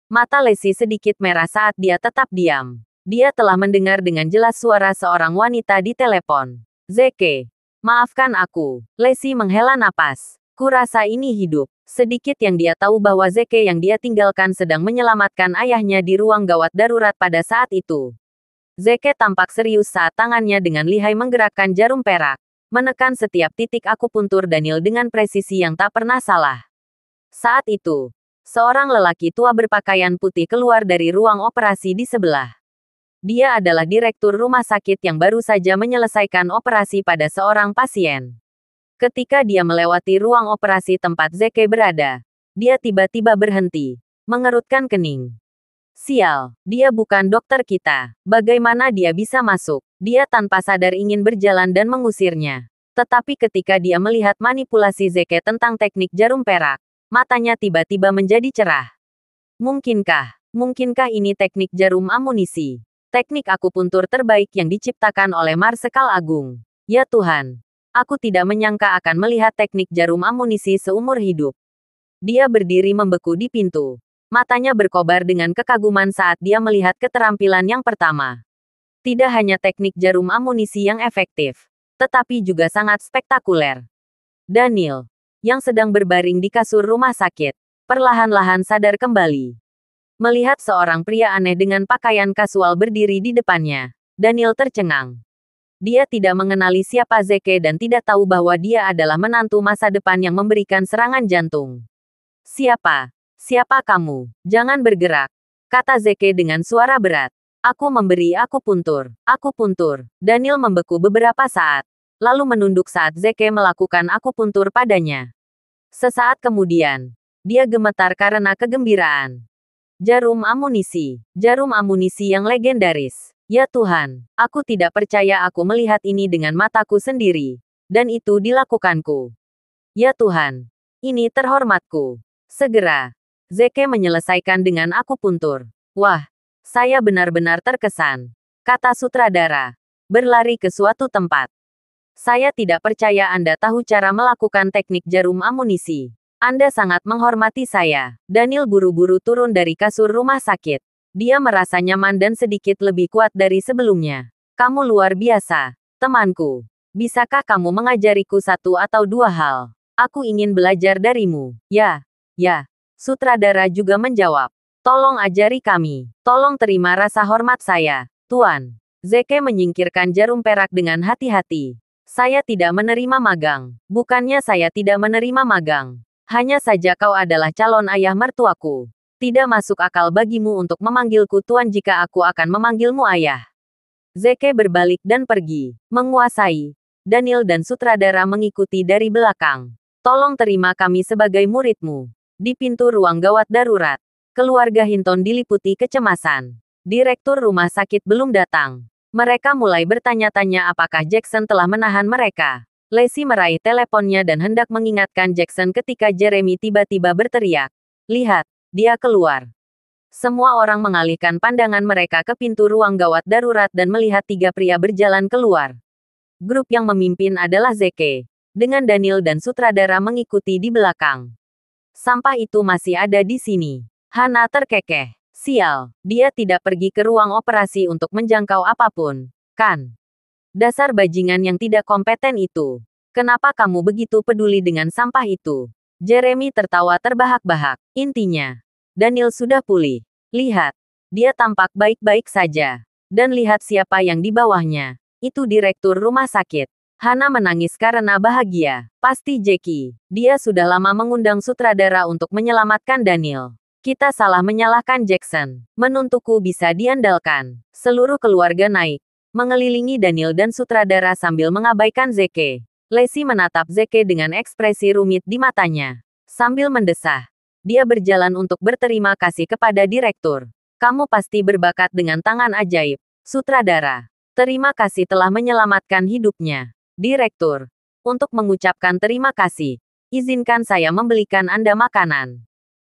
Mata Lacey sedikit merah saat dia tetap diam. Dia telah mendengar dengan jelas suara seorang wanita di telepon. Zeke, maafkan aku. Lacey menghela napas. Kurasa ini hidup. Sedikit yang dia tahu bahwa Zeke yang dia tinggalkan sedang menyelamatkan ayahnya di ruang gawat darurat pada saat itu. Zeke tampak serius saat tangannya dengan lihai menggerakkan jarum perak. Menekan setiap titik akupuntur Daniel dengan presisi yang tak pernah salah. Saat itu, seorang lelaki tua berpakaian putih keluar dari ruang operasi di sebelah. Dia adalah direktur rumah sakit yang baru saja menyelesaikan operasi pada seorang pasien. Ketika dia melewati ruang operasi tempat Zeke berada, dia tiba-tiba berhenti, mengerutkan kening. Sial, dia bukan dokter kita. Bagaimana dia bisa masuk? Dia tanpa sadar ingin berjalan dan mengusirnya. Tetapi ketika dia melihat manipulasi Zeke tentang teknik jarum perak, matanya tiba-tiba menjadi cerah. Mungkinkah ini teknik jarum amunisi? Teknik akupuntur terbaik yang diciptakan oleh Marsekal Agung. Ya Tuhan. Aku tidak menyangka akan melihat teknik jarum amunisi seumur hidup. Dia berdiri membeku di pintu. Matanya berkobar dengan kekaguman saat dia melihat keterampilan yang pertama. Tidak hanya teknik jarum amunisi yang efektif, tetapi juga sangat spektakuler. Daniel, yang sedang berbaring di kasur rumah sakit, perlahan-lahan sadar kembali. Melihat seorang pria aneh dengan pakaian kasual berdiri di depannya, Daniel tercengang. Dia tidak mengenali siapa Zeke dan tidak tahu bahwa dia adalah menantu masa depan yang memberikan serangan jantung. Siapa kamu? Jangan bergerak, kata Zeke dengan suara berat. Aku memberi akupuntur. Daniel membeku beberapa saat, lalu menunduk saat Zeke melakukan akupuntur padanya. Sesaat kemudian, dia gemetar karena kegembiraan. Jarum amunisi yang legendaris. Ya Tuhan, aku tidak percaya aku melihat ini dengan mataku sendiri. Dan itu dilakukanku. Ya Tuhan, ini terhormatku. Segera, Zeke menyelesaikan dengan akupuntur. Wah, saya benar-benar terkesan, kata sutradara. Berlari ke suatu tempat. Saya tidak percaya Anda tahu cara melakukan teknik jarum amunisi. Anda sangat menghormati saya. Daniel buru-buru turun dari kasur rumah sakit. Dia merasa nyaman dan sedikit lebih kuat dari sebelumnya. Kamu luar biasa, temanku. Bisakah kamu mengajariku satu atau dua hal? Aku ingin belajar darimu. Ya, sutradara juga menjawab. Tolong ajari kami. Tolong terima rasa hormat saya, Tuan. Zeke menyingkirkan jarum perak dengan hati-hati. Saya tidak menerima magang. Bukannya saya tidak menerima magang. Hanya saja kau adalah calon ayah mertuaku. Tidak masuk akal bagimu untuk memanggilku Tuan jika aku akan memanggilmu ayah. Zeke berbalik dan pergi. Menguasai. Daniel dan sutradara mengikuti dari belakang. Tolong terima kami sebagai muridmu. Di pintu ruang gawat darurat, keluarga Hinton diliputi kecemasan. Direktur rumah sakit belum datang. Mereka mulai bertanya-tanya apakah Jackson telah menahan mereka. Lacey meraih teleponnya dan hendak mengingatkan Jackson ketika Jeremy tiba-tiba berteriak. Lihat, dia keluar. Semua orang mengalihkan pandangan mereka ke pintu ruang gawat darurat dan melihat tiga pria berjalan keluar. Grup yang memimpin adalah Zeke, dengan Daniel dan sutradara mengikuti di belakang. Sampah itu masih ada di sini. Hana terkekeh. Sial, dia tidak pergi ke ruang operasi untuk menjangkau apapun, kan? Dasar bajingan yang tidak kompeten itu. Kenapa kamu begitu peduli dengan sampah itu? Jeremy tertawa terbahak-bahak. Intinya, Daniel sudah pulih. Lihat, dia tampak baik-baik saja. Dan lihat siapa yang di bawahnya. Itu direktur rumah sakit. Hana menangis karena bahagia. Pasti Jackie. Dia sudah lama mengundang sutradara untuk menyelamatkan Daniel. Kita salah menyalahkan Jackson. Menuntukku bisa diandalkan. Seluruh keluarga naik. Mengelilingi Daniel dan sutradara sambil mengabaikan Zeke. Lacey menatap Zeke dengan ekspresi rumit di matanya. Sambil mendesah. Dia berjalan untuk berterima kasih kepada direktur. Kamu pasti berbakat dengan tangan ajaib. Sutradara. Terima kasih telah menyelamatkan hidupnya. Direktur. Untuk mengucapkan terima kasih, izinkan saya membelikan Anda makanan.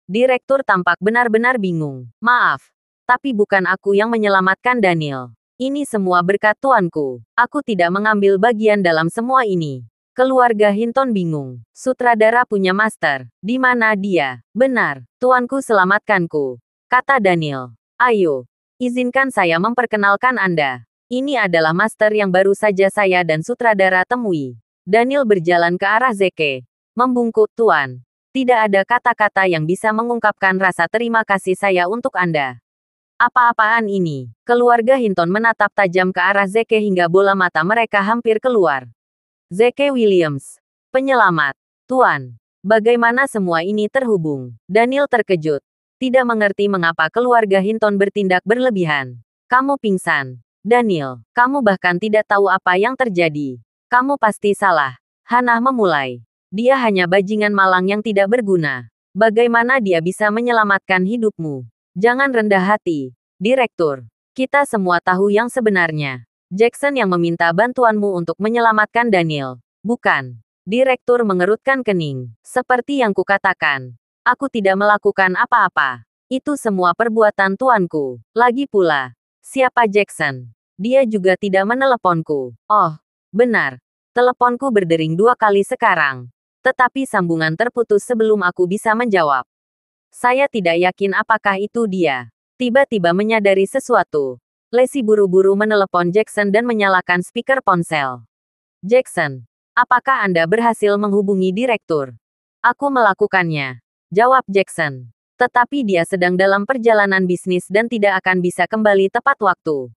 Direktur tampak benar-benar bingung. Maaf, tapi bukan aku yang menyelamatkan Daniel. Ini semua berkat tuanku. Aku tidak mengambil bagian dalam semua ini. Keluarga Hinton bingung. Sutradara punya master. Di mana dia? Benar, tuanku selamatkanku, kata Daniel. Ayo, izinkan saya memperkenalkan Anda. Ini adalah master yang baru saja saya dan sutradara temui. Daniel berjalan ke arah Zeke. Membungkuk, Tuan. Tidak ada kata-kata yang bisa mengungkapkan rasa terima kasih saya untuk Anda. Apa-apaan ini? Keluarga Hinton menatap tajam ke arah Zeke hingga bola mata mereka hampir keluar. Zeke Williams. Penyelamat. Tuan. Bagaimana semua ini terhubung? Daniel terkejut. Tidak mengerti mengapa keluarga Hinton bertindak berlebihan. Kamu pingsan. Daniel, kamu bahkan tidak tahu apa yang terjadi. Kamu pasti salah. Hana memulai. Dia hanya bajingan malang yang tidak berguna. Bagaimana dia bisa menyelamatkan hidupmu? Jangan rendah hati, Direktur. Kita semua tahu yang sebenarnya. Jackson yang meminta bantuanmu untuk menyelamatkan Daniel. Bukan. Direktur mengerutkan kening. Seperti yang kukatakan. Aku tidak melakukan apa-apa. Itu semua perbuatan tuanku. Lagi pula. Siapa Jackson? Dia juga tidak meneleponku. Oh, benar. Teleponku berdering 2 kali sekarang. Tetapi sambungan terputus sebelum aku bisa menjawab. Saya tidak yakin apakah itu dia. Tiba-tiba menyadari sesuatu. Lacey buru-buru menelepon Jackson dan menyalakan speaker ponsel. Jackson, apakah Anda berhasil menghubungi direktur? Aku melakukannya. Jawab Jackson. Tetapi dia sedang dalam perjalanan bisnis dan tidak akan bisa kembali tepat waktu.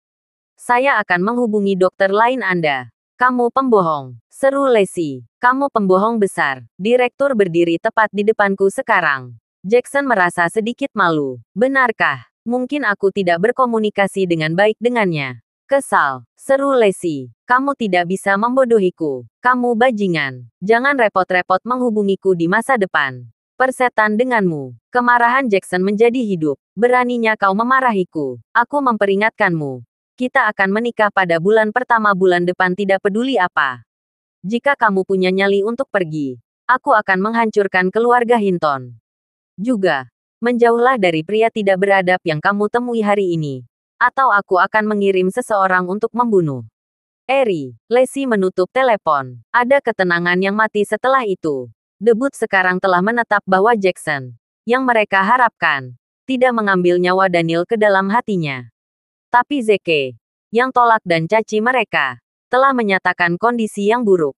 Saya akan menghubungi dokter lain Anda. Kamu pembohong, seru Lacey. Kamu pembohong besar. Direktur berdiri tepat di depanku sekarang. Jackson merasa sedikit malu. Benarkah? Mungkin aku tidak berkomunikasi dengan baik dengannya. Kesal, seru Lacey. Kamu tidak bisa membodohiku. Kamu bajingan. Jangan repot-repot menghubungiku di masa depan. Persetan denganmu. Kemarahan Jackson menjadi hidup. Beraninya kau memarahiku. Aku memperingatkanmu. Kita akan menikah pada bulan pertama bulan depan tidak peduli apa. Jika kamu punya nyali untuk pergi, aku akan menghancurkan keluarga Hinton. Juga, menjauhlah dari pria tidak beradab yang kamu temui hari ini. Atau aku akan mengirim seseorang untuk membunuh. Lacey menutup telepon. Ada ketenangan yang mati setelah itu. Debut sekarang telah menetap bahwa Jackson, yang mereka harapkan, tidak mengambil nyawa Daniel ke dalam hatinya. Tapi Zeke, yang tolak dan caci mereka, telah menyatakan kondisi yang buruk.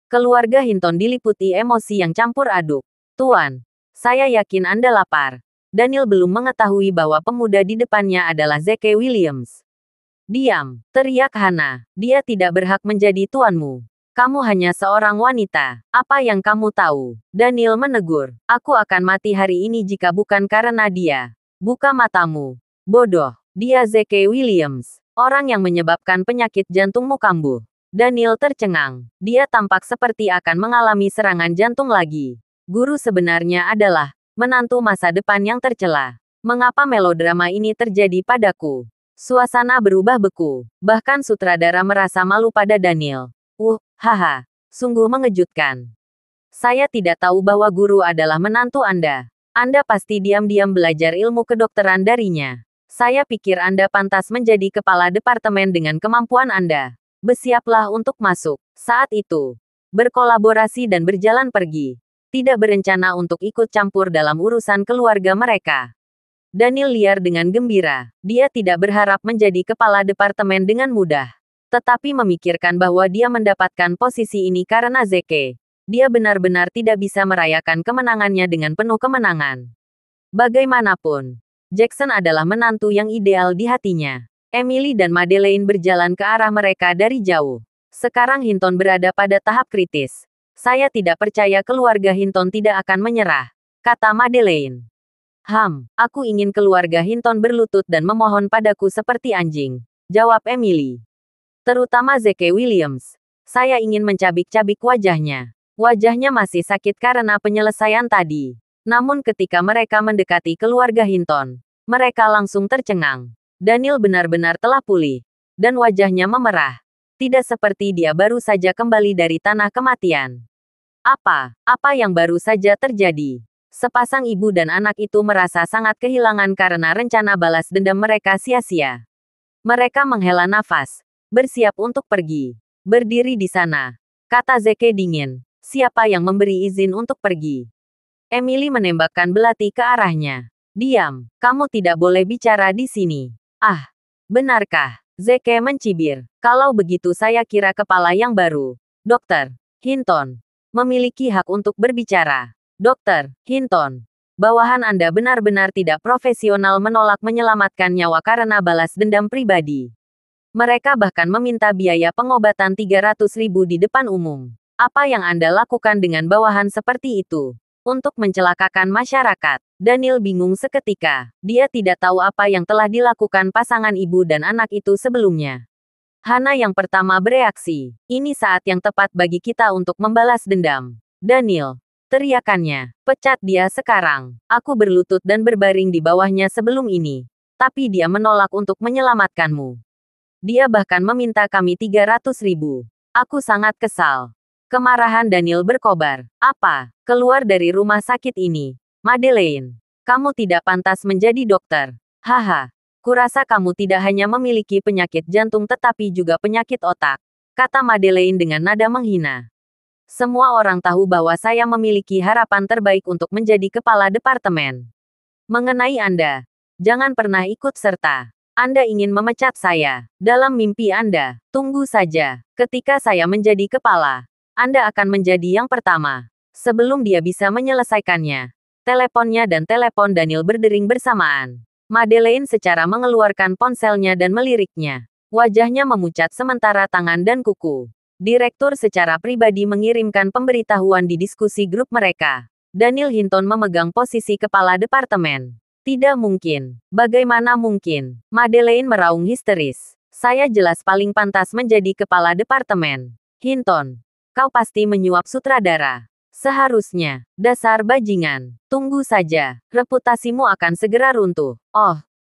Keluarga Hinton diliputi emosi yang campur aduk. Tuan, saya yakin Anda lapar. Daniel belum mengetahui bahwa pemuda di depannya adalah Zeke Williams. Diam, teriak Hana. Dia tidak berhak menjadi tuanmu. Kamu hanya seorang wanita. Apa yang kamu tahu? Daniel menegur. Aku akan mati hari ini jika bukan karena dia. Buka matamu. Bodoh. Dia Zeke Williams. Orang yang menyebabkan penyakit jantungmu kambuh. Daniel tercengang. Dia tampak seperti akan mengalami serangan jantung lagi. Guru sebenarnya adalah menantu masa depan yang tercela. Mengapa melodrama ini terjadi padaku? Suasana berubah beku. Bahkan sutradara merasa malu pada Daniel. Haha. Sungguh mengejutkan. Saya tidak tahu bahwa guru adalah menantu Anda. Anda pasti diam-diam belajar ilmu kedokteran darinya. Saya pikir Anda pantas menjadi kepala departemen dengan kemampuan Anda. Bersiaplah untuk masuk. Saat itu, berkolaborasi dan berjalan pergi. Tidak berencana untuk ikut campur dalam urusan keluarga mereka. Daniel liar dengan gembira. Dia tidak berharap menjadi kepala departemen dengan mudah. Tetapi memikirkan bahwa dia mendapatkan posisi ini karena Zeke. Dia benar-benar tidak bisa merayakan kemenangannya dengan penuh kemenangan. Bagaimanapun, Jackson adalah menantu yang ideal di hatinya. Emily dan Madeleine berjalan ke arah mereka dari jauh. Sekarang Hinton berada pada tahap kritis. Saya tidak percaya keluarga Hinton tidak akan menyerah, kata Madeleine. Aku ingin keluarga Hinton berlutut dan memohon padaku seperti anjing, jawab Emily. Terutama Zeke Williams. Saya ingin mencabik-cabik wajahnya. Wajahnya masih sakit karena penyelesaian tadi. Namun ketika mereka mendekati keluarga Hinton, mereka langsung tercengang. Daniel benar-benar telah pulih, dan wajahnya memerah. Tidak seperti dia baru saja kembali dari tanah kematian. Apa yang baru saja terjadi? Sepasang ibu dan anak itu merasa sangat kehilangan karena rencana balas dendam mereka sia-sia. Mereka menghela nafas, bersiap untuk pergi. Berdiri di sana, kata Zeke dingin. Siapa yang memberi izin untuk pergi? Emily menembakkan belati ke arahnya. Diam, kamu tidak boleh bicara di sini. Benarkah? Zeke mencibir. Kalau begitu saya kira kepala yang baru, Dr. Hinton, memiliki hak untuk berbicara. Dr. Hinton, bawahan Anda benar-benar tidak profesional menolak menyelamatkan nyawa karena balas dendam pribadi. Mereka bahkan meminta biaya pengobatan 300.000 di depan umum. Apa yang Anda lakukan dengan bawahan seperti itu? Untuk mencelakakan masyarakat. Daniel bingung seketika. Dia tidak tahu apa yang telah dilakukan pasangan ibu dan anak itu sebelumnya. Hana yang pertama bereaksi. Ini saat yang tepat bagi kita untuk membalas dendam. Daniel, teriakannya. Pecat dia sekarang. Aku berlutut dan berbaring di bawahnya sebelum ini. Tapi dia menolak untuk menyelamatkanmu. Dia bahkan meminta kami 300.000. Aku sangat kesal. Kemarahan Daniel berkobar. Keluar dari rumah sakit ini. Madeleine, kamu tidak pantas menjadi dokter. Kurasa kamu tidak hanya memiliki penyakit jantung tetapi juga penyakit otak, kata Madeleine dengan nada menghina. Semua orang tahu bahwa saya memiliki harapan terbaik untuk menjadi kepala departemen. Mengenai Anda, jangan pernah ikut serta. Anda ingin memecat saya. Dalam mimpi Anda, tunggu saja. Ketika saya menjadi kepala, Anda akan menjadi yang pertama. Sebelum dia bisa menyelesaikannya, teleponnya dan telepon Daniel berdering bersamaan. Madeleine secara mengeluarkan ponselnya dan meliriknya. Wajahnya memucat sementara tangan dan kuku. Direktur secara pribadi mengirimkan pemberitahuan di diskusi grup mereka. Daniel Hinton memegang posisi kepala departemen. Tidak mungkin. Bagaimana mungkin? Madeleine meraung histeris. Saya jelas paling pantas menjadi kepala departemen. Hinton, kau pasti menyuap sutradara. Seharusnya. Dasar bajingan. Tunggu saja. Reputasimu akan segera runtuh.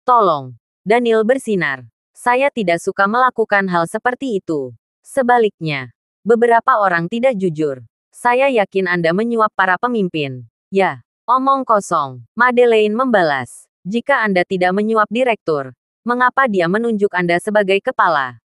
Tolong. Daniel bersinar. Saya tidak suka melakukan hal seperti itu. Sebaliknya, beberapa orang tidak jujur. Saya yakin Anda menyuap para pemimpin. Ya. Omong kosong. Madeleine membalas. Jika Anda tidak menyuap direktur, mengapa dia menunjuk Anda sebagai kepala?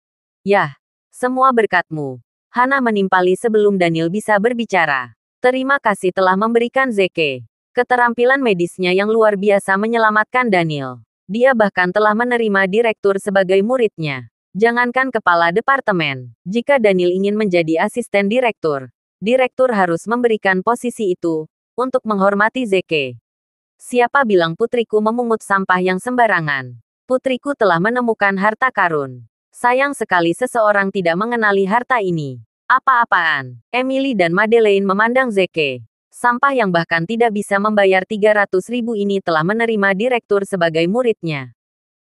Yah, Semua berkatmu. Hana menimpali sebelum Daniel bisa berbicara. Terima kasih telah memberikan Zeke. Keterampilan medisnya yang luar biasa menyelamatkan Daniel. Dia bahkan telah menerima direktur sebagai muridnya. Jangankan kepala departemen, jika Daniel ingin menjadi asisten direktur, direktur harus memberikan posisi itu untuk menghormati Zeke. Siapa bilang putriku memungut sampah yang sembarangan? Putriku telah menemukan harta karun. Sayang sekali seseorang tidak mengenali harta ini. Apa-apaan? Emily dan Madeleine memandang Zeke. Sampah yang bahkan tidak bisa membayar 300.000 ini telah menerima direktur sebagai muridnya.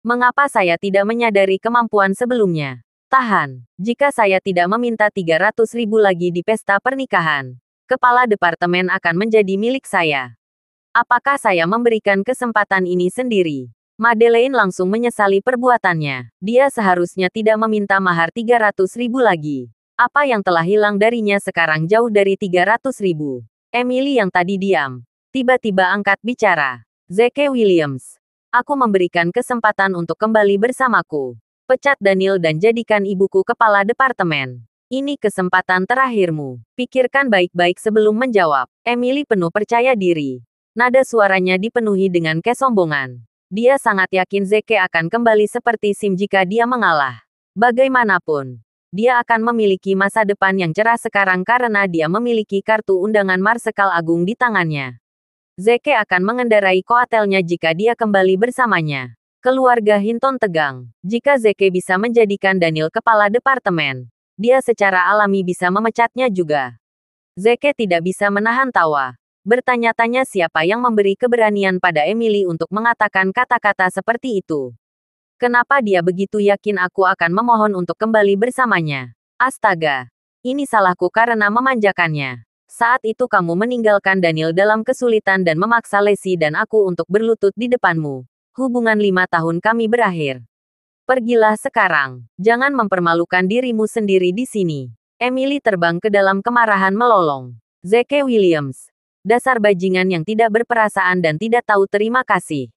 Mengapa saya tidak menyadari kemampuan sebelumnya? Tahan, jika saya tidak meminta 300.000 lagi di pesta pernikahan, kepala departemen akan menjadi milik saya. Apakah saya memberikan kesempatan ini sendiri? Madeleine langsung menyesali perbuatannya. Dia seharusnya tidak meminta mahar 300.000 lagi. Apa yang telah hilang darinya sekarang jauh dari 300.000. Emily yang tadi diam, tiba-tiba angkat bicara. Zeke Williams. Aku memberikan kesempatan untuk kembali bersamaku. Pecat Daniel dan jadikan ibuku kepala departemen. Ini kesempatan terakhirmu. Pikirkan baik-baik sebelum menjawab. Emily penuh percaya diri. Nada suaranya dipenuhi dengan kesombongan. Dia sangat yakin Zeke akan kembali seperti Sim jika dia mengalah. Bagaimanapun, dia akan memiliki masa depan yang cerah sekarang karena dia memiliki kartu undangan Marsekal Agung di tangannya. Zeke akan mengendarai koatelnya jika dia kembali bersamanya. Keluarga Hinton tegang. Jika Zeke bisa menjadikan Daniel kepala departemen, dia secara alami bisa memecatnya juga. Zeke tidak bisa menahan tawa. Bertanya-tanya siapa yang memberi keberanian pada Emily untuk mengatakan kata-kata seperti itu. Kenapa dia begitu yakin aku akan memohon untuk kembali bersamanya? Astaga. Ini salahku karena memanjakannya. Saat itu kamu meninggalkan Daniel dalam kesulitan dan memaksa Lacey dan aku untuk berlutut di depanmu. Hubungan 5 tahun kami berakhir. Pergilah sekarang. Jangan mempermalukan dirimu sendiri di sini. Emily terbang ke dalam kemarahan melolong. Zeke Williams. Dasar bajingan yang tidak berperasaan dan tidak tahu terima kasih.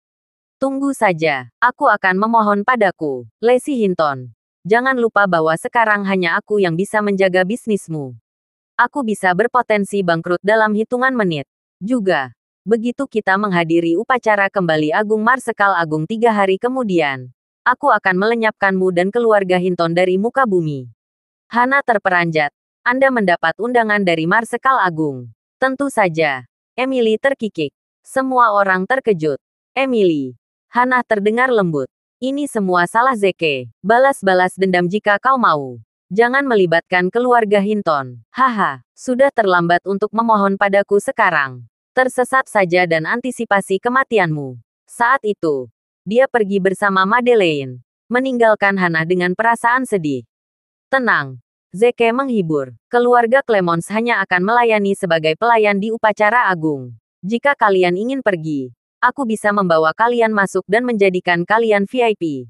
Tunggu saja, aku akan memohon padaku, Lacey Hinton. Jangan lupa bahwa sekarang hanya aku yang bisa menjaga bisnismu. Aku bisa berpotensi bangkrut dalam hitungan menit. Juga, begitu kita menghadiri upacara kembali Agung Marsekal Agung 3 hari kemudian, aku akan melenyapkanmu dan keluarga Hinton dari muka bumi. Hana terperanjat. Anda mendapat undangan dari Marsekal Agung. Tentu saja. Emily terkikik. Semua orang terkejut. Emily. Hana terdengar lembut. Ini semua salah Zeke. Balas-balas dendam jika kau mau. Jangan melibatkan keluarga Hinton. Haha, sudah terlambat untuk memohon padaku sekarang. Tersesat saja dan antisipasi kematianmu. Saat itu, dia pergi bersama Madeleine, meninggalkan Hana dengan perasaan sedih. Tenang. Zeke menghibur. Keluarga Clemons hanya akan melayani sebagai pelayan di upacara agung. Jika kalian ingin pergi, aku bisa membawa kalian masuk dan menjadikan kalian VIP.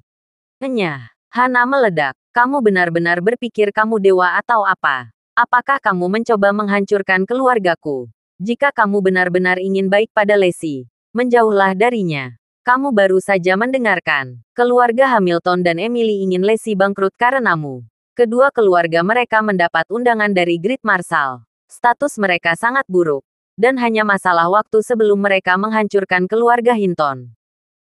Enyah. Hana meledak. Kamu benar-benar berpikir kamu dewa atau apa? Apakah kamu mencoba menghancurkan keluargaku? Jika kamu benar-benar ingin baik pada Lacey, menjauhlah darinya. Kamu baru saja mendengarkan. Keluarga Hamilton dan Emily ingin Lacey bangkrut karenamu. Kedua keluarga mereka mendapat undangan dari Great Marshal. Status mereka sangat buruk. Dan hanya masalah waktu sebelum mereka menghancurkan keluarga Hinton.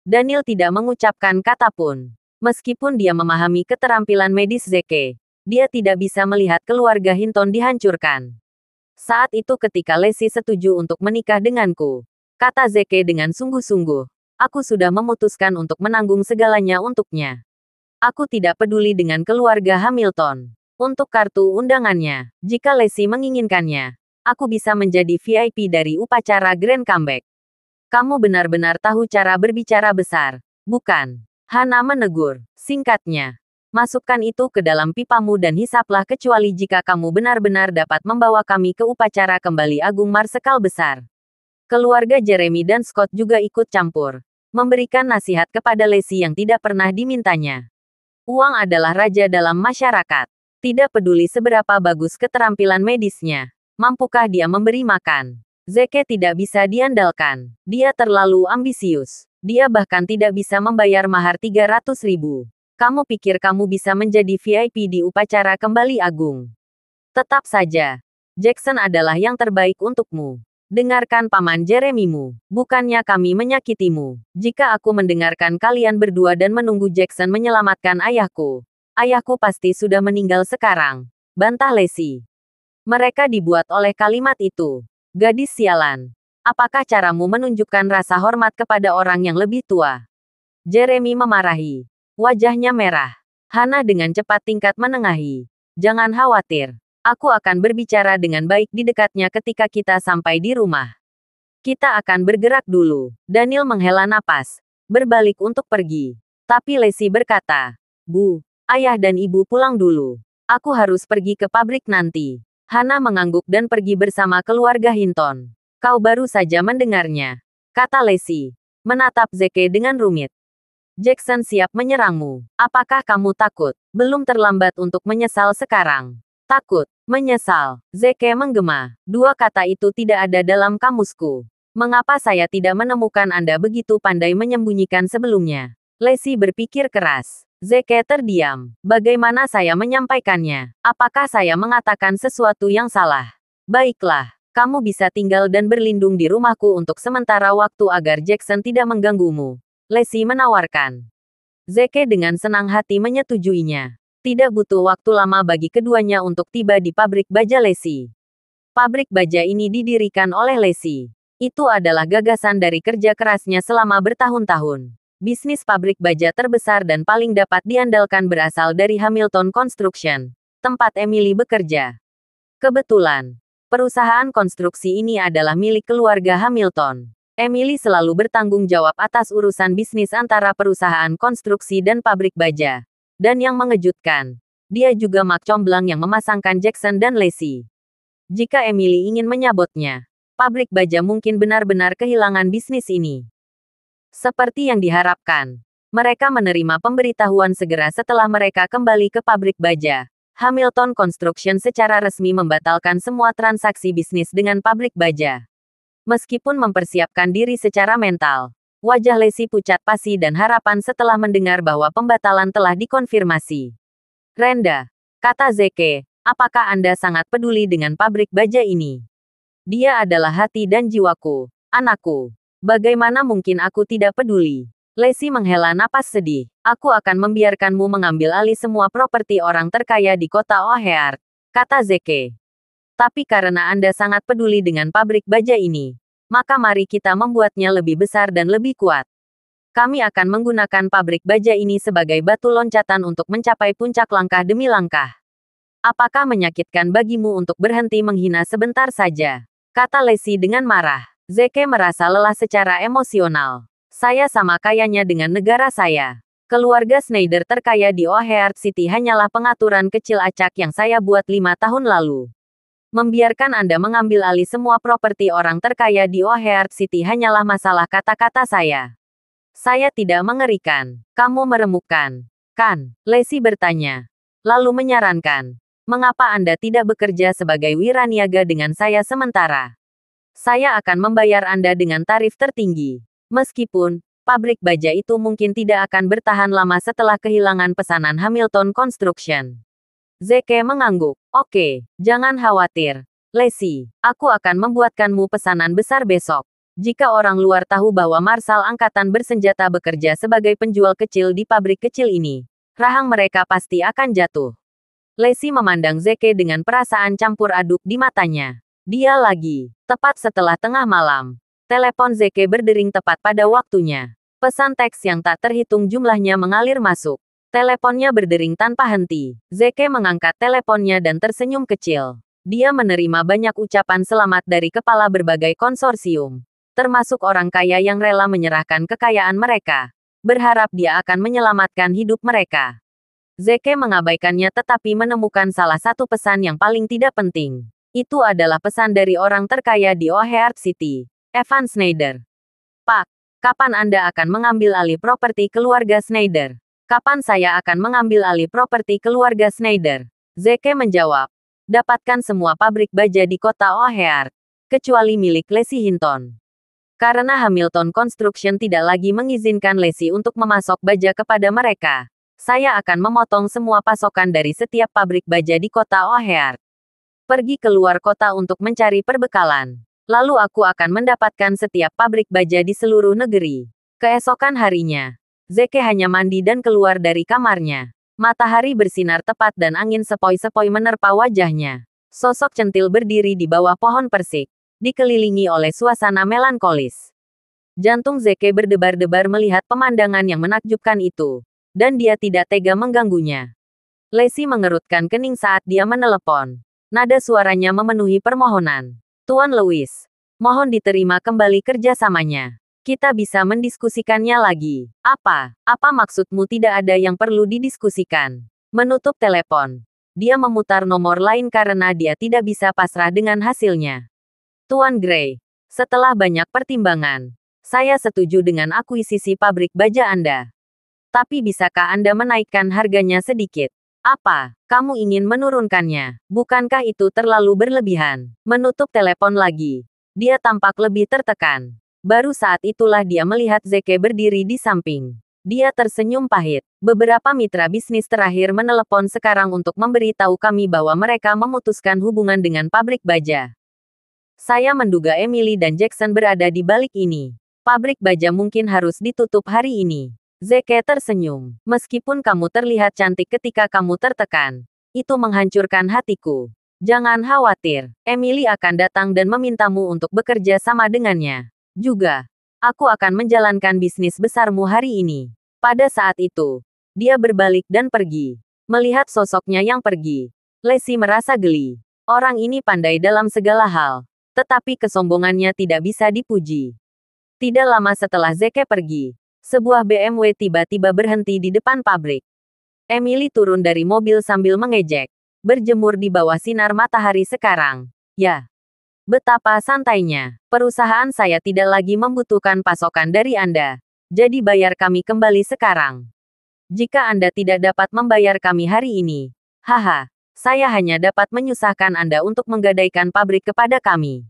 Daniel tidak mengucapkan kata pun. Meskipun dia memahami keterampilan medis Zeke, dia tidak bisa melihat keluarga Hinton dihancurkan. Saat itu ketika Lacey setuju untuk menikah denganku, kata Zeke dengan sungguh-sungguh, aku sudah memutuskan untuk menanggung segalanya untuknya. Aku tidak peduli dengan keluarga Hamilton. Untuk kartu undangannya, jika Lacey menginginkannya, aku bisa menjadi VIP dari upacara Grand Comeback. Kamu benar-benar tahu cara berbicara besar, bukan? Hana menegur. Singkatnya, masukkan itu ke dalam pipamu dan hisaplah kecuali jika kamu benar-benar dapat membawa kami ke upacara kembali Agung Marsekal besar. Keluarga Jeremy dan Scott juga ikut campur, memberikan nasihat kepada Lacey yang tidak pernah dimintanya. Uang adalah raja dalam masyarakat. Tidak peduli seberapa bagus keterampilan medisnya, mampukah dia memberi makan? Zeke tidak bisa diandalkan. Dia terlalu ambisius. Dia bahkan tidak bisa membayar mahar 300.000. Kamu pikir kamu bisa menjadi VIP di upacara kembali agung? Tetap saja. Jackson adalah yang terbaik untukmu. Dengarkan Paman Jeremimu. Bukannya kami menyakitimu. Jika aku mendengarkan kalian berdua dan menunggu Jackson menyelamatkan ayahku. Ayahku pasti sudah meninggal sekarang. Bantah Lacey. Mereka dibuat oleh kalimat itu. Gadis sialan. Apakah caramu menunjukkan rasa hormat kepada orang yang lebih tua? Jeremy memarahi. Wajahnya merah. Hana dengan cepat tingkat menengahi. Jangan khawatir. Aku akan berbicara dengan baik di dekatnya ketika kita sampai di rumah. Kita akan bergerak dulu. Daniel menghela napas. Berbalik untuk pergi. Tapi Lacey berkata, Bu, ayah dan ibu pulang dulu. Aku harus pergi ke pabrik nanti. Hana mengangguk dan pergi bersama keluarga Hinton. Kau baru saja mendengarnya. Kata Lacey. Menatap Zeke dengan rumit. Jackson siap menyerangmu. Apakah kamu takut? Belum terlambat untuk menyesal sekarang. Takut, menyesal. Zeke menggema. Dua kata itu tidak ada dalam kamusku. Mengapa saya tidak menemukan Anda begitu pandai menyembunyikan sebelumnya? Lacey berpikir keras. Zeke terdiam. Bagaimana saya menyampaikannya? Apakah saya mengatakan sesuatu yang salah? Baiklah, kamu bisa tinggal dan berlindung di rumahku untuk sementara waktu agar Jackson tidak mengganggumu. Lacey menawarkan. Zeke dengan senang hati menyetujuinya. Tidak butuh waktu lama bagi keduanya untuk tiba di pabrik baja Lacey. Pabrik baja ini didirikan oleh Lacey. Itu adalah gagasan dari kerja kerasnya selama bertahun-tahun. Bisnis pabrik baja terbesar dan paling dapat diandalkan berasal dari Hamilton Construction, tempat Emily bekerja. Kebetulan, perusahaan konstruksi ini adalah milik keluarga Hamilton. Emily selalu bertanggung jawab atas urusan bisnis antara perusahaan konstruksi dan pabrik baja. Dan yang mengejutkan, dia juga mak comblang yang memasangkan Jackson dan Lacey. Jika Emily ingin menyabotnya, pabrik baja mungkin benar-benar kehilangan bisnis ini. Seperti yang diharapkan, mereka menerima pemberitahuan segera setelah mereka kembali ke pabrik baja. Hamilton Construction secara resmi membatalkan semua transaksi bisnis dengan pabrik baja. Meskipun mempersiapkan diri secara mental, wajah Lacey pucat pasi dan harapan setelah mendengar bahwa pembatalan telah dikonfirmasi. Renda, kata Zeke, apakah Anda sangat peduli dengan pabrik baja ini? Dia adalah hati dan jiwaku, anakku. Bagaimana mungkin aku tidak peduli? Lacey menghela napas sedih. Aku akan membiarkanmu mengambil alih semua properti orang terkaya di kota O'Hare, kata Zeke. Tapi karena Anda sangat peduli dengan pabrik baja ini, maka mari kita membuatnya lebih besar dan lebih kuat. Kami akan menggunakan pabrik baja ini sebagai batu loncatan untuk mencapai puncak langkah demi langkah. Apakah menyakitkan bagimu untuk berhenti menghina sebentar saja? Kata Lacey dengan marah. Zeke merasa lelah secara emosional. Saya sama kayanya dengan negara saya. Keluarga Schneider terkaya di O'Hare City hanyalah pengaturan kecil acak yang saya buat 5 tahun lalu. Membiarkan Anda mengambil alih semua properti orang terkaya di O'Hare City hanyalah masalah kata-kata saya. Saya tidak mengerikan. Kamu meremukkan, kan? Lacey bertanya. Lalu menyarankan, mengapa Anda tidak bekerja sebagai wiraniaga dengan saya sementara? Saya akan membayar Anda dengan tarif tertinggi. Meskipun, pabrik baja itu mungkin tidak akan bertahan lama setelah kehilangan pesanan Hamilton Construction. Zeke mengangguk. Oke, jangan khawatir. Lacey, aku akan membuatkanmu pesanan besar besok. Jika orang luar tahu bahwa Marshal Angkatan Bersenjata bekerja sebagai penjual kecil di pabrik kecil ini, rahang mereka pasti akan jatuh. Lacey memandang Zeke dengan perasaan campur aduk di matanya. Dia lagi. Tepat setelah tengah malam, telepon Zeke berdering tepat pada waktunya. Pesan teks yang tak terhitung jumlahnya mengalir masuk. Teleponnya berdering tanpa henti. Zeke mengangkat teleponnya dan tersenyum kecil. Dia menerima banyak ucapan selamat dari kepala berbagai konsorsium, termasuk orang kaya yang rela menyerahkan kekayaan mereka, berharap dia akan menyelamatkan hidup mereka. Zeke mengabaikannya tetapi menemukan salah satu pesan yang paling tidak penting. Itu adalah pesan dari orang terkaya di O'Hare City, Evan Schneider. Pak, kapan Anda akan mengambil alih properti keluarga Schneider? Kapan saya akan mengambil alih properti keluarga Schneider? Zeke menjawab. Dapatkan semua pabrik baja di kota O'Hare, kecuali milik Lacey Hinton. Karena Hamilton Construction tidak lagi mengizinkan Lacey untuk memasok baja kepada mereka, Saya akan memotong semua pasokan dari setiap pabrik baja di kota O'Hare. Pergi keluar kota untuk mencari perbekalan. Lalu aku akan mendapatkan setiap pabrik baja di seluruh negeri. Keesokan harinya, Zeke hanya mandi dan keluar dari kamarnya. Matahari bersinar tepat dan angin sepoi-sepoi menerpa wajahnya. Sosok centil berdiri di bawah pohon persik, dikelilingi oleh suasana melankolis. Jantung Zeke berdebar-debar melihat pemandangan yang menakjubkan itu, dan dia tidak tega mengganggunya. Lacey mengerutkan kening saat dia menelepon. Nada suaranya memenuhi permohonan. Tuan Lewis, mohon diterima kembali kerjasamanya. Kita bisa mendiskusikannya lagi. Apa maksudmu tidak ada yang perlu didiskusikan? Menutup telepon. Dia memutar nomor lain karena dia tidak bisa pasrah dengan hasilnya. Tuan Gray, setelah banyak pertimbangan, saya setuju dengan akuisisi pabrik baja Anda. Tapi bisakah Anda menaikkan harganya sedikit? Apa? Kamu ingin menurunkannya? Bukankah itu terlalu berlebihan? Menutup telepon lagi. Dia tampak lebih tertekan. Baru saat itulah dia melihat Zeke berdiri di samping. Dia tersenyum pahit. Beberapa mitra bisnis terakhir menelepon sekarang untuk memberitahu kami bahwa mereka memutuskan hubungan dengan pabrik baja. Saya menduga Emily dan Jackson berada di balik ini. Pabrik baja mungkin harus ditutup hari ini. Zeke tersenyum. Meskipun kamu terlihat cantik ketika kamu tertekan, itu menghancurkan hatiku. Jangan khawatir, Emily akan datang dan memintamu untuk bekerja sama dengannya. Juga, aku akan menjalankan bisnis besarmu hari ini. Pada saat itu, dia berbalik dan pergi. Melihat sosoknya yang pergi, Lacey merasa geli. Orang ini pandai dalam segala hal, tetapi kesombongannya tidak bisa dipuji. Tidak lama setelah Zeke pergi, sebuah BMW tiba-tiba berhenti di depan pabrik. Emily turun dari mobil sambil mengejek. Berjemur di bawah sinar matahari sekarang. Ya. Betapa santainya. Perusahaan saya tidak lagi membutuhkan pasokan dari Anda. Jadi bayar kami kembali sekarang. Jika Anda tidak dapat membayar kami hari ini, haha, saya hanya dapat menyusahkan Anda untuk menggadaikan pabrik kepada kami.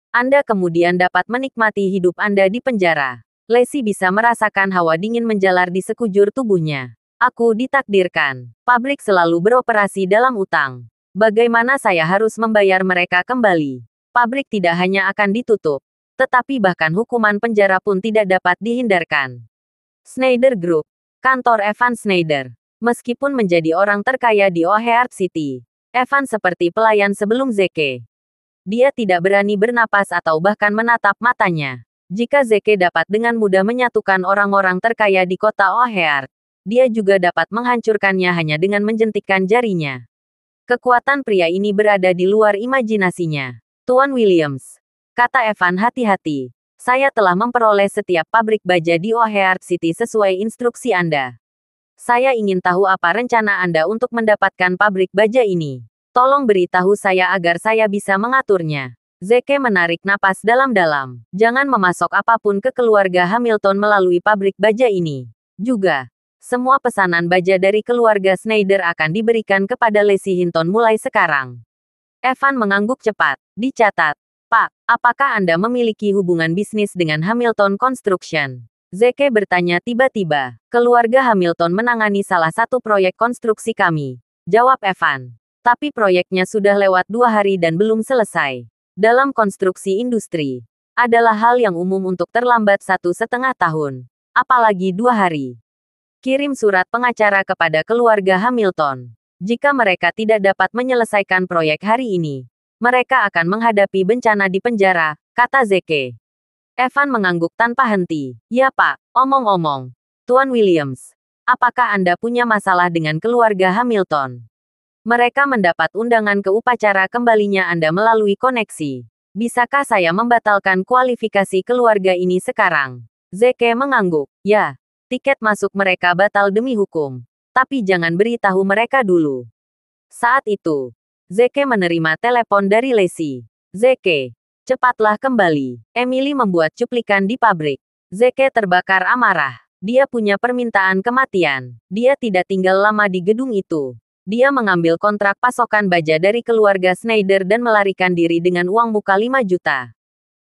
Anda kemudian dapat menikmati hidup Anda di penjara. Lacey bisa merasakan hawa dingin menjalar di sekujur tubuhnya. Aku ditakdirkan. Pabrik selalu beroperasi dalam utang. Bagaimana saya harus membayar mereka kembali? Pabrik tidak hanya akan ditutup, tetapi bahkan hukuman penjara pun tidak dapat dihindarkan. Schneider Group, kantor Evan Schneider. Meskipun menjadi orang terkaya di O'Hare City, Evan seperti pelayan sebelum Zeke. Dia tidak berani bernapas atau bahkan menatap matanya. Jika Zeke dapat dengan mudah menyatukan orang-orang terkaya di kota O'Hare, dia juga dapat menghancurkannya hanya dengan menjentikkan jarinya. Kekuatan pria ini berada di luar imajinasinya. Tuan Williams, kata Evan hati-hati. Saya telah memperoleh setiap pabrik baja di O'Hare City sesuai instruksi Anda. Saya ingin tahu apa rencana Anda untuk mendapatkan pabrik baja ini. Tolong beritahu saya agar saya bisa mengaturnya. Zeke menarik napas dalam-dalam. Jangan memasok apapun ke keluarga Hamilton melalui pabrik baja ini. Juga, semua pesanan baja dari keluarga Schneider akan diberikan kepada Lacey Hinton mulai sekarang. Evan mengangguk cepat. Dicatat. Pak, apakah Anda memiliki hubungan bisnis dengan Hamilton Construction? Zeke bertanya tiba-tiba. Keluarga Hamilton menangani salah satu proyek konstruksi kami. Jawab Evan. Tapi proyeknya sudah lewat 2 hari dan belum selesai. Dalam konstruksi industri, adalah hal yang umum untuk terlambat 1,5 tahun. Apalagi 2 hari. Kirim surat pengacara kepada keluarga Hamilton. Jika mereka tidak dapat menyelesaikan proyek hari ini, mereka akan menghadapi bencana di penjara, kata Zeke. Evan mengangguk tanpa henti. Ya Pak, omong-omong. Tuan Williams, apakah Anda punya masalah dengan keluarga Hamilton? Mereka mendapat undangan ke upacara kembalinya Anda melalui koneksi. Bisakah saya membatalkan kualifikasi keluarga ini sekarang? Zeke mengangguk. Ya, tiket masuk mereka batal demi hukum. Tapi jangan beritahu mereka dulu. Saat itu, Zeke menerima telepon dari Lacey. Zeke, cepatlah kembali. Emily membuat cuplikan di pabrik. Zeke terbakar amarah. Dia punya permintaan kematian. Dia tidak tinggal lama di gedung itu. Dia mengambil kontrak pasokan baja dari keluarga Schneider dan melarikan diri dengan uang muka 5 juta.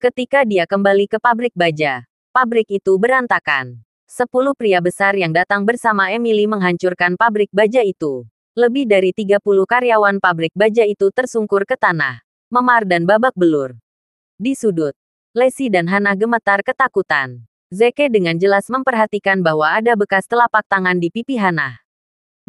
Ketika dia kembali ke pabrik baja, pabrik itu berantakan. 10 pria besar yang datang bersama Emily menghancurkan pabrik baja itu. Lebih dari 30 karyawan pabrik baja itu tersungkur ke tanah, memar dan babak belur. Di sudut, Lacey dan Hannah gemetar ketakutan. Zeke dengan jelas memperhatikan bahwa ada bekas telapak tangan di pipi Hannah.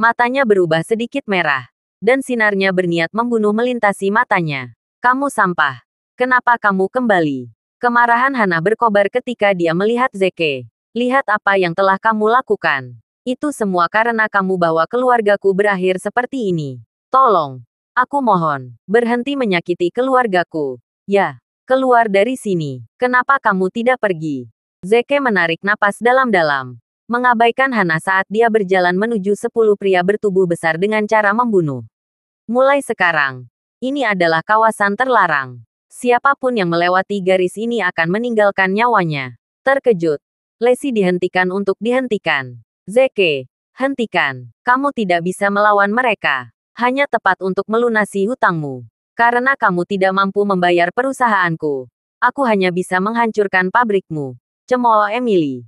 Matanya berubah sedikit merah, dan sinarnya berniat membunuh melintasi matanya. Kamu sampah. Kenapa kamu kembali? Kemarahan Hannah berkobar ketika dia melihat Zeke. Lihat apa yang telah kamu lakukan. Itu semua karena kamu bawa keluargaku berakhir seperti ini. Tolong. Aku mohon. Berhenti menyakiti keluargaku. Ya. Keluar dari sini. Kenapa kamu tidak pergi? Zeke menarik napas dalam-dalam. Mengabaikan Hannah saat dia berjalan menuju 10 pria bertubuh besar dengan cara membunuh. Mulai sekarang. Ini adalah kawasan terlarang. Siapapun yang melewati garis ini akan meninggalkan nyawanya. Terkejut. Lacey dihentikan untuk dihentikan. Zeke. Hentikan. Kamu tidak bisa melawan mereka. Hanya tepat untuk melunasi hutangmu. Karena kamu tidak mampu membayar perusahaanku. Aku hanya bisa menghancurkan pabrikmu. Cemooh Emily.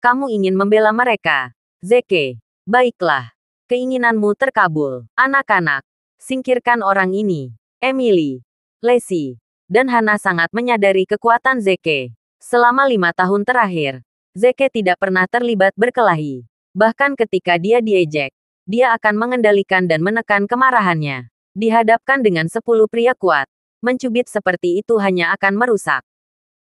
Kamu ingin membela mereka. Zeke. Baiklah. Keinginanmu terkabul. Anak-anak. Singkirkan orang ini. Emily. Lacey. Dan Hannah sangat menyadari kekuatan Zeke. Selama 5 tahun terakhir, Zeke tidak pernah terlibat berkelahi. Bahkan ketika dia diejek, dia akan mengendalikan dan menekan kemarahannya. Dihadapkan dengan 10 pria kuat, mencubit seperti itu hanya akan merusak.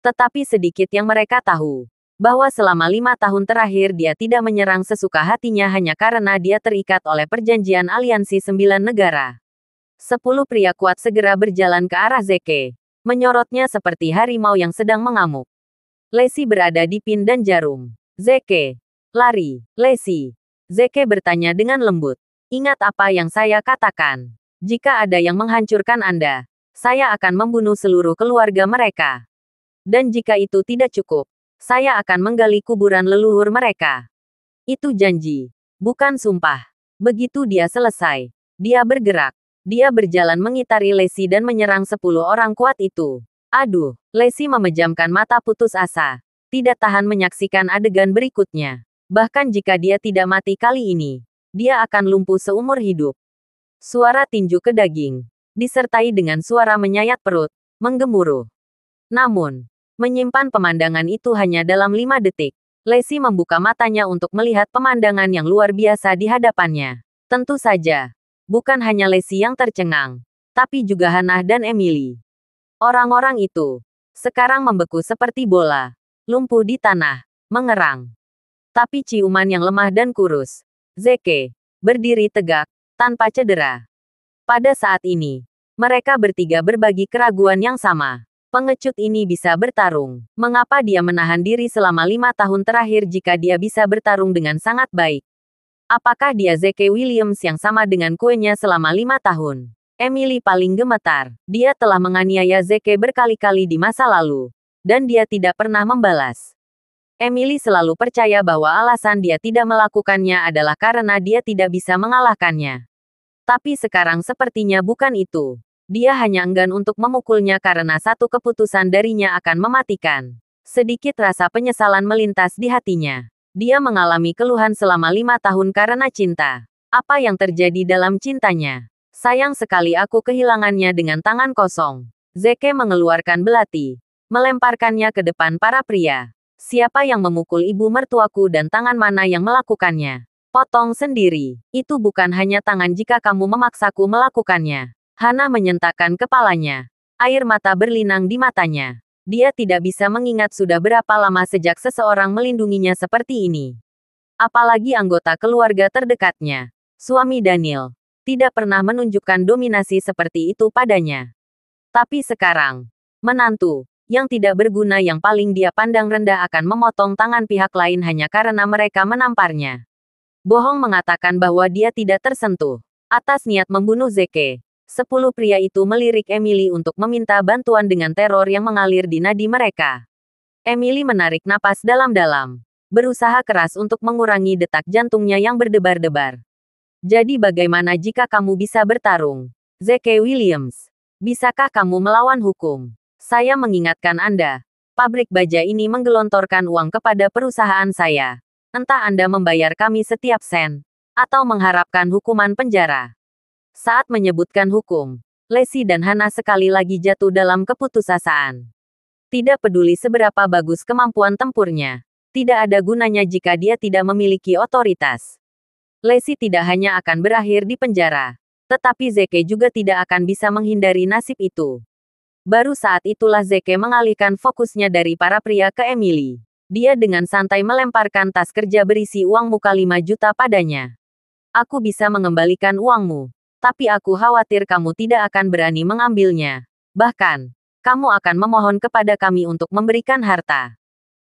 Tetapi sedikit yang mereka tahu, bahwa selama 5 tahun terakhir dia tidak menyerang sesuka hatinya hanya karena dia terikat oleh perjanjian aliansi 9 negara. 10 pria kuat segera berjalan ke arah Zeke, menyorotnya seperti harimau yang sedang mengamuk. Lacey berada di pin dan jarum. Zeke. Lari. Lacey. Zeke bertanya dengan lembut. Ingat apa yang saya katakan. Jika ada yang menghancurkan Anda, saya akan membunuh seluruh keluarga mereka. Dan jika itu tidak cukup, saya akan menggali kuburan leluhur mereka. Itu janji, bukan sumpah. Begitu dia selesai, dia bergerak. Dia berjalan mengitari Lacey dan menyerang 10 orang kuat itu. Aduh, Lacey memejamkan mata putus asa. Tidak tahan menyaksikan adegan berikutnya. Bahkan jika dia tidak mati kali ini, dia akan lumpuh seumur hidup. Suara tinju ke daging, disertai dengan suara menyayat perut, menggemuruh. Namun, menyimpan pemandangan itu hanya dalam 5 detik. Lacey membuka matanya untuk melihat pemandangan yang luar biasa di hadapannya. Tentu saja, bukan hanya Lacey yang tercengang, tapi juga Hannah dan Emily. Orang-orang itu sekarang membeku seperti bola, lumpuh di tanah, mengerang. Tapi ciuman yang lemah dan kurus, Zeke, berdiri tegak, tanpa cedera. Pada saat ini, mereka bertiga berbagi keraguan yang sama. Pengecut ini bisa bertarung. Mengapa dia menahan diri selama 5 tahun terakhir jika dia bisa bertarung dengan sangat baik? Apakah dia Zeke Williams yang sama dengan kuenya selama 5 tahun? Emily paling gemetar. Dia telah menganiaya Zeke berkali-kali di masa lalu. Dan dia tidak pernah membalas. Emily selalu percaya bahwa alasan dia tidak melakukannya adalah karena dia tidak bisa mengalahkannya. Tapi sekarang sepertinya bukan itu. Dia hanya enggan untuk memukulnya karena satu keputusan darinya akan mematikan. Sedikit rasa penyesalan melintas di hatinya. Dia mengalami keluhan selama 5 tahun karena cinta. Apa yang terjadi dalam cintanya? Sayang sekali aku kehilangannya dengan tangan kosong. Zeke mengeluarkan belati, melemparkannya ke depan para pria. Siapa yang memukul ibu mertuaku dan tangan mana yang melakukannya? Potong sendiri. Itu bukan hanya tangan jika kamu memaksaku melakukannya. Hannah menyentakkan kepalanya. Air mata berlinang di matanya. Dia tidak bisa mengingat sudah berapa lama sejak seseorang melindunginya seperti ini. Apalagi anggota keluarga terdekatnya. Suami Daniel. Tidak pernah menunjukkan dominasi seperti itu padanya. Tapi sekarang, menantu, yang tidak berguna yang paling dia pandang rendah akan memotong tangan pihak lain hanya karena mereka menamparnya. Bohong mengatakan bahwa dia tidak tersentuh. Atas niat membunuh Zeke. 10 pria itu melirik Emily untuk meminta bantuan dengan teror yang mengalir di nadi mereka. Emily menarik napas dalam-dalam. Berusaha keras untuk mengurangi detak jantungnya yang berdebar-debar. Jadi bagaimana jika kamu bisa bertarung? Zeke Williams. Bisakah kamu melawan hukum? Saya mengingatkan Anda. Pabrik baja ini menggelontorkan uang kepada perusahaan saya. Entah Anda membayar kami setiap sen, atau mengharapkan hukuman penjara. Saat menyebutkan hukum, Lacey dan Hana sekali lagi jatuh dalam keputusasaan. Tidak peduli seberapa bagus kemampuan tempurnya, tidak ada gunanya jika dia tidak memiliki otoritas. Lacey tidak hanya akan berakhir di penjara, tetapi Zeke juga tidak akan bisa menghindari nasib itu. Baru saat itulah Zeke mengalihkan fokusnya dari para pria ke Emily. Dia dengan santai melemparkan tas kerja berisi uang muka 5 juta padanya. Aku bisa mengembalikan uangmu, tapi aku khawatir kamu tidak akan berani mengambilnya. Bahkan, kamu akan memohon kepada kami untuk memberikan harta.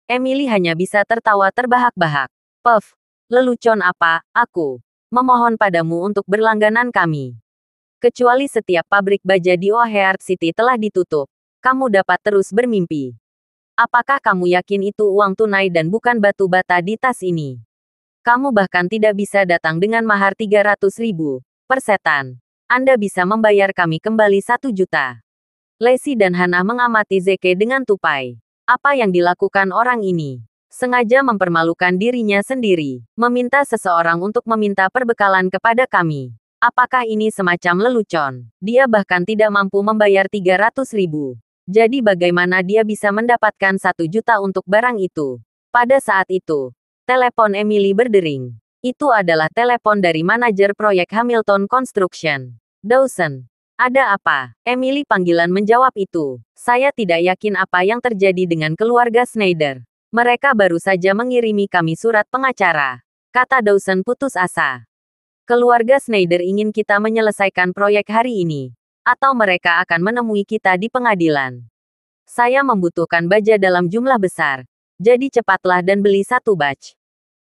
Emily hanya bisa tertawa terbahak-bahak. Puff, lelucon apa, aku memohon padamu untuk berlangganan kami. Kecuali setiap pabrik baja di O'Hare City telah ditutup, kamu dapat terus bermimpi. Apakah kamu yakin itu uang tunai dan bukan batu bata di tas ini? Kamu bahkan tidak bisa datang dengan mahar 300.000 per setan. Anda bisa membayar kami kembali 1 juta. Lacey dan Hana mengamati Zeke dengan tupai. Apa yang dilakukan orang ini? Sengaja mempermalukan dirinya sendiri, meminta seseorang untuk meminta perbekalan kepada kami. Apakah ini semacam lelucon? Dia bahkan tidak mampu membayar 300.000. Jadi bagaimana dia bisa mendapatkan 1 juta untuk barang itu? Pada saat itu, telepon Emily berdering. Itu adalah telepon dari manajer proyek Hamilton Construction. Dawson, ada apa? Emily panggilan menjawab itu. Saya tidak yakin apa yang terjadi dengan keluarga Schneider. Mereka baru saja mengirimi kami surat pengacara, kata Dawson putus asa. Keluarga Schneider ingin kita menyelesaikan proyek hari ini. Atau mereka akan menemui kita di pengadilan. Saya membutuhkan baja dalam jumlah besar. Jadi cepatlah dan beli 1 batch.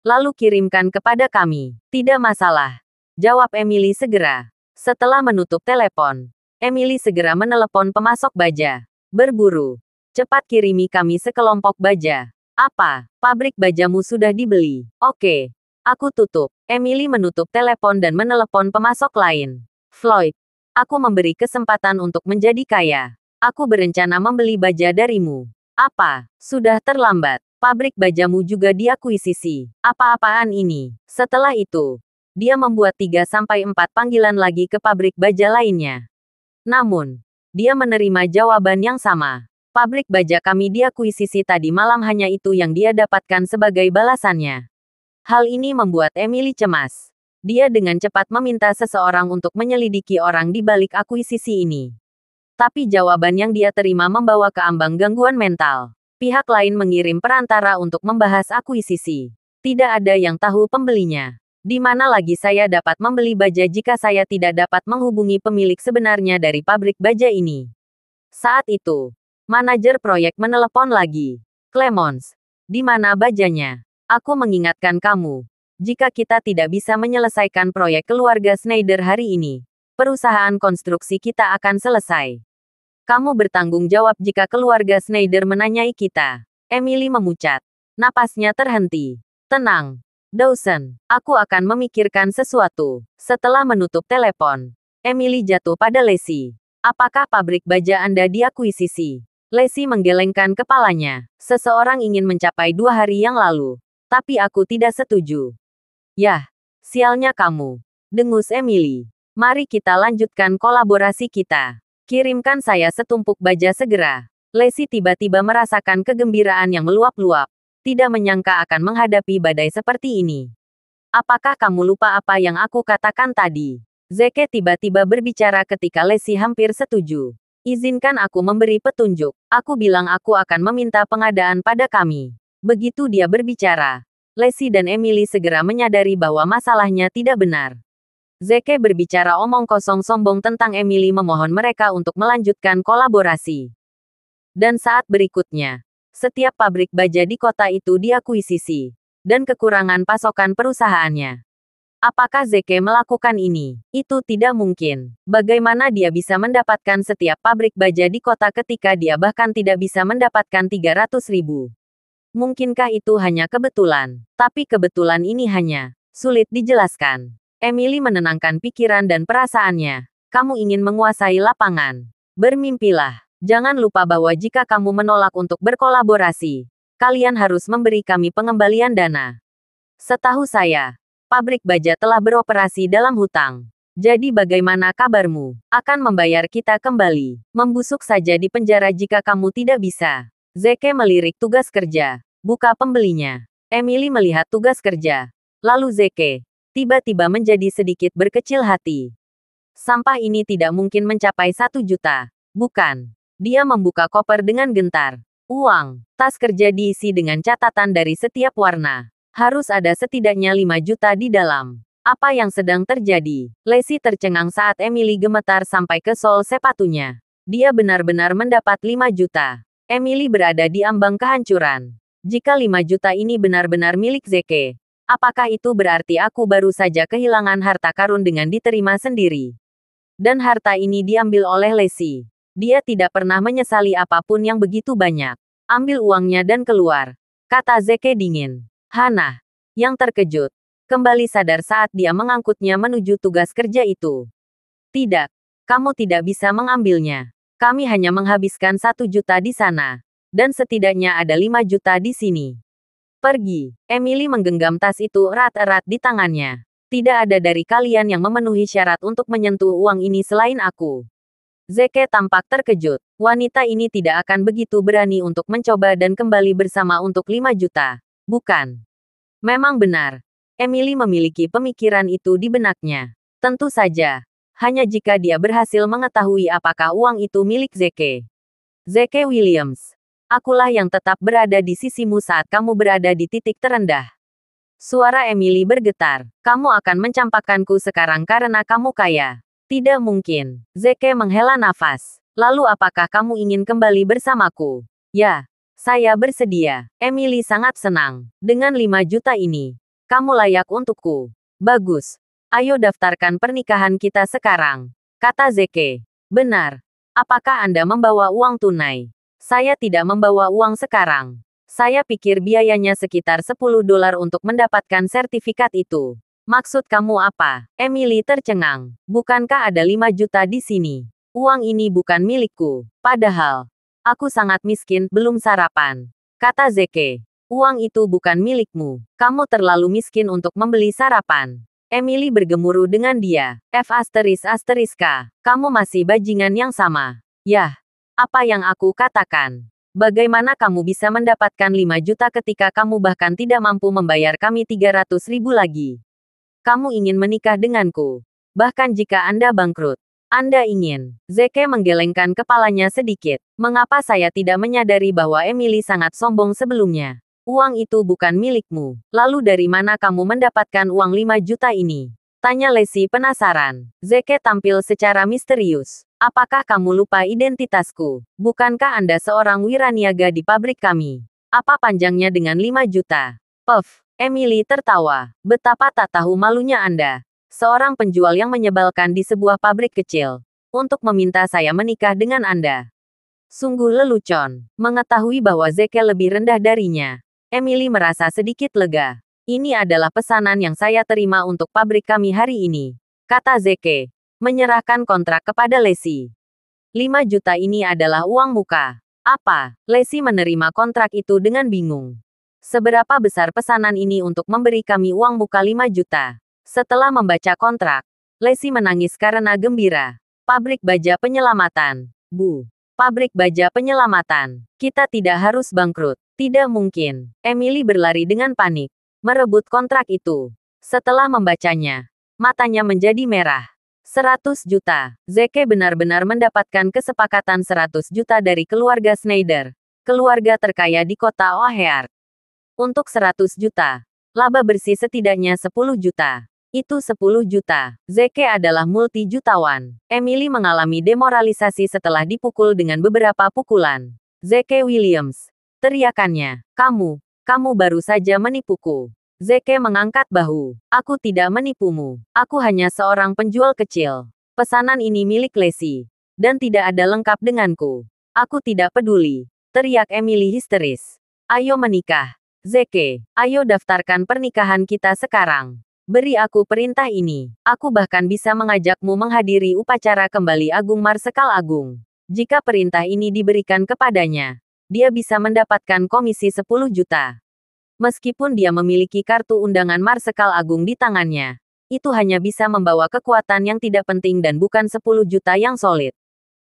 Lalu kirimkan kepada kami. Tidak masalah, jawab Emily segera. Setelah menutup telepon, Emily segera menelepon pemasok baja. Berburu. Cepat kirimi kami sekelompok baja. Apa? Pabrik bajamu sudah dibeli? Oke. Aku tutup. Emily menutup telepon dan menelepon pemasok lain. Floyd. Aku memberi kesempatan untuk menjadi kaya. Aku berencana membeli baja darimu. Apa? Sudah terlambat. Pabrik bajamu juga diakuisisi. Apa-apaan ini? Setelah itu, dia membuat 3-4 panggilan lagi ke pabrik baja lainnya. Namun, dia menerima jawaban yang sama. Pabrik baja kami diakuisisi tadi malam, hanya itu yang dia dapatkan sebagai balasannya. Hal ini membuat Emily cemas. Dia dengan cepat meminta seseorang untuk menyelidiki orang di balik akuisisi ini. Tapi jawaban yang dia terima membawa ke ambang gangguan mental. Pihak lain mengirim perantara untuk membahas akuisisi. Tidak ada yang tahu pembelinya. Di mana lagi saya dapat membeli baja jika saya tidak dapat menghubungi pemilik sebenarnya dari pabrik baja ini? Saat itu, manajer proyek menelepon lagi. Clemons, di mana bajanya? Aku mengingatkan kamu. Jika kita tidak bisa menyelesaikan proyek keluarga Schneider hari ini, perusahaan konstruksi kita akan selesai. Kamu bertanggung jawab jika keluarga Schneider menanyai kita. Emily memucat. Napasnya terhenti. Tenang, Dawson. Aku akan memikirkan sesuatu. Setelah menutup telepon, Emily jatuh pada Lacey. Apakah pabrik baja Anda diakuisisi? Lacey menggelengkan kepalanya. Seseorang ingin mencapai 2 hari yang lalu. Tapi aku tidak setuju. Yah, sialnya kamu, dengus Emily. Mari kita lanjutkan kolaborasi kita. Kirimkan saya setumpuk baja segera. Lacey tiba-tiba merasakan kegembiraan yang meluap-luap. Tidak menyangka akan menghadapi badai seperti ini. Apakah kamu lupa apa yang aku katakan tadi? Zeke tiba-tiba berbicara ketika Lacey hampir setuju. Izinkan aku memberi petunjuk. Aku bilang aku akan meminta pengadaan pada kami. Begitu dia berbicara, Lacey dan Emily segera menyadari bahwa masalahnya tidak benar. Zeke berbicara omong kosong sombong tentang Emily memohon mereka untuk melanjutkan kolaborasi. Dan saat berikutnya, setiap pabrik baja di kota itu diakuisisi, dan kekurangan pasokan perusahaannya. Apakah Zeke melakukan ini? Itu tidak mungkin. Bagaimana dia bisa mendapatkan setiap pabrik baja di kota ketika dia bahkan tidak bisa mendapatkan 300.000? Mungkinkah itu hanya kebetulan? Tapi kebetulan ini hanya sulit dijelaskan. Emily menenangkan pikiran dan perasaannya. Kamu ingin menguasai lapangan. Bermimpilah. Jangan lupa bahwa jika kamu menolak untuk berkolaborasi, kalian harus memberi kami pengembalian dana. Setahu saya, pabrik baja telah beroperasi dalam hutang. Jadi bagaimana kabarmu? Akan membayar kita kembali. Membusuk saja di penjara jika kamu tidak bisa. Zeke melirik tugas kerja. Buka pembelinya. Emily melihat tugas kerja. Lalu Zeke tiba-tiba menjadi sedikit berkecil hati. Sampah ini tidak mungkin mencapai 1 juta. Bukan. Dia membuka koper dengan gentar. Uang. Tas kerja diisi dengan catatan dari setiap warna. Harus ada setidaknya 5 juta di dalam. Apa yang sedang terjadi? Lacey tercengang saat Emily gemetar sampai ke sol sepatunya. Dia benar-benar mendapat 5 juta. Emily berada di ambang kehancuran. Jika 5 juta ini benar-benar milik Zeke, apakah itu berarti aku baru saja kehilangan harta karun dengan diterima sendiri? Dan harta ini diambil oleh Lacey. Dia tidak pernah menyesali apapun yang begitu banyak. Ambil uangnya dan keluar, kata Zeke dingin. Hannah, yang terkejut, kembali sadar saat dia mengangkutnya menuju tugas kerja itu. Tidak, kamu tidak bisa mengambilnya. Kami hanya menghabiskan 1 juta di sana. Dan setidaknya ada 5 juta di sini. Pergi. Emily menggenggam tas itu erat-erat di tangannya. Tidak ada dari kalian yang memenuhi syarat untuk menyentuh uang ini selain aku. Zeke tampak terkejut. Wanita ini tidak akan begitu berani untuk mencoba dan kembali bersama untuk 5 juta. Bukan. Memang benar. Emily memiliki pemikiran itu di benaknya. Tentu saja. Hanya jika dia berhasil mengetahui apakah uang itu milik Zeke. Zeke Williams. Akulah yang tetap berada di sisimu saat kamu berada di titik terendah. Suara Emily bergetar. Kamu akan mencampakkanku sekarang karena kamu kaya. Tidak mungkin. Zeke menghela nafas. Lalu apakah kamu ingin kembali bersamaku? Ya. Saya bersedia. Emily sangat senang. Dengan 5 juta ini. Kamu layak untukku. Bagus. Ayo daftarkan pernikahan kita sekarang. Kata Zeke. Benar. Apakah Anda membawa uang tunai? Saya tidak membawa uang sekarang. Saya pikir biayanya sekitar $10 untuk mendapatkan sertifikat itu. Maksud kamu apa? Emily tercengang. Bukankah ada 5 juta di sini? Uang ini bukan milikku. Padahal, aku sangat miskin, belum sarapan. Kata Zeke. Uang itu bukan milikmu. Kamu terlalu miskin untuk membeli sarapan. Emily bergemuruh dengan dia. Kamu masih bajingan yang sama. Yah, apa yang aku katakan? Bagaimana kamu bisa mendapatkan 5 juta ketika kamu bahkan tidak mampu membayar kami 300.000 lagi? Kamu ingin menikah denganku. Bahkan jika Anda bangkrut. Anda ingin. Zeke menggelengkan kepalanya sedikit. Mengapa saya tidak menyadari bahwa Emily sangat sombong sebelumnya? Uang itu bukan milikmu. Lalu dari mana kamu mendapatkan uang 5 juta ini? Tanya Lacey penasaran. Zeke tampil secara misterius. Apakah kamu lupa identitasku? Bukankah Anda seorang wiraniaga di pabrik kami? Apa panjangnya dengan 5 juta? Puff. Emily tertawa. Betapa tak tahu malunya Anda. Seorang penjual yang menyebalkan di sebuah pabrik kecil. Untuk meminta saya menikah dengan Anda. Sungguh lelucon. Mengetahui bahwa Zeke lebih rendah darinya. Emily merasa sedikit lega. Ini adalah pesanan yang saya terima untuk pabrik kami hari ini. Kata Zeke. Menyerahkan kontrak kepada Lacey. 5 juta ini adalah uang muka. Apa? Lacey menerima kontrak itu dengan bingung. Seberapa besar pesanan ini untuk memberi kami uang muka 5 juta? Setelah membaca kontrak, Lacey menangis karena gembira. Pabrik baja penyelamatan. Bu. Pabrik baja penyelamatan. Kita tidak harus bangkrut. Tidak mungkin. Emily berlari dengan panik. Merebut kontrak itu. Setelah membacanya, matanya menjadi merah. 100 juta. Zeke benar-benar mendapatkan kesepakatan 100 juta dari keluarga Schneider. Keluarga terkaya di kota O'Hare. Untuk 100 juta. Laba bersih setidaknya 10 juta. Itu 10 juta. Zeke adalah multi-jutawan. Emily mengalami demoralisasi setelah dipukul dengan beberapa pukulan. Zeke Williams. Teriakannya. Kamu baru saja menipuku. Zeke mengangkat bahu. Aku tidak menipumu. Aku hanya seorang penjual kecil. Pesanan ini milik Lacey. Dan tidak ada lengkap denganku. Aku tidak peduli. Teriak Emily histeris. Ayo menikah. Zeke, ayo daftarkan pernikahan kita sekarang. Beri aku perintah ini. Aku bahkan bisa mengajakmu menghadiri upacara kembali Agung Marsekal Agung. Jika perintah ini diberikan kepadanya, dia bisa mendapatkan komisi 10 juta. Meskipun dia memiliki kartu undangan Marsekal Agung di tangannya, itu hanya bisa membawa kekuatan yang tidak penting dan bukan 10 juta yang solid.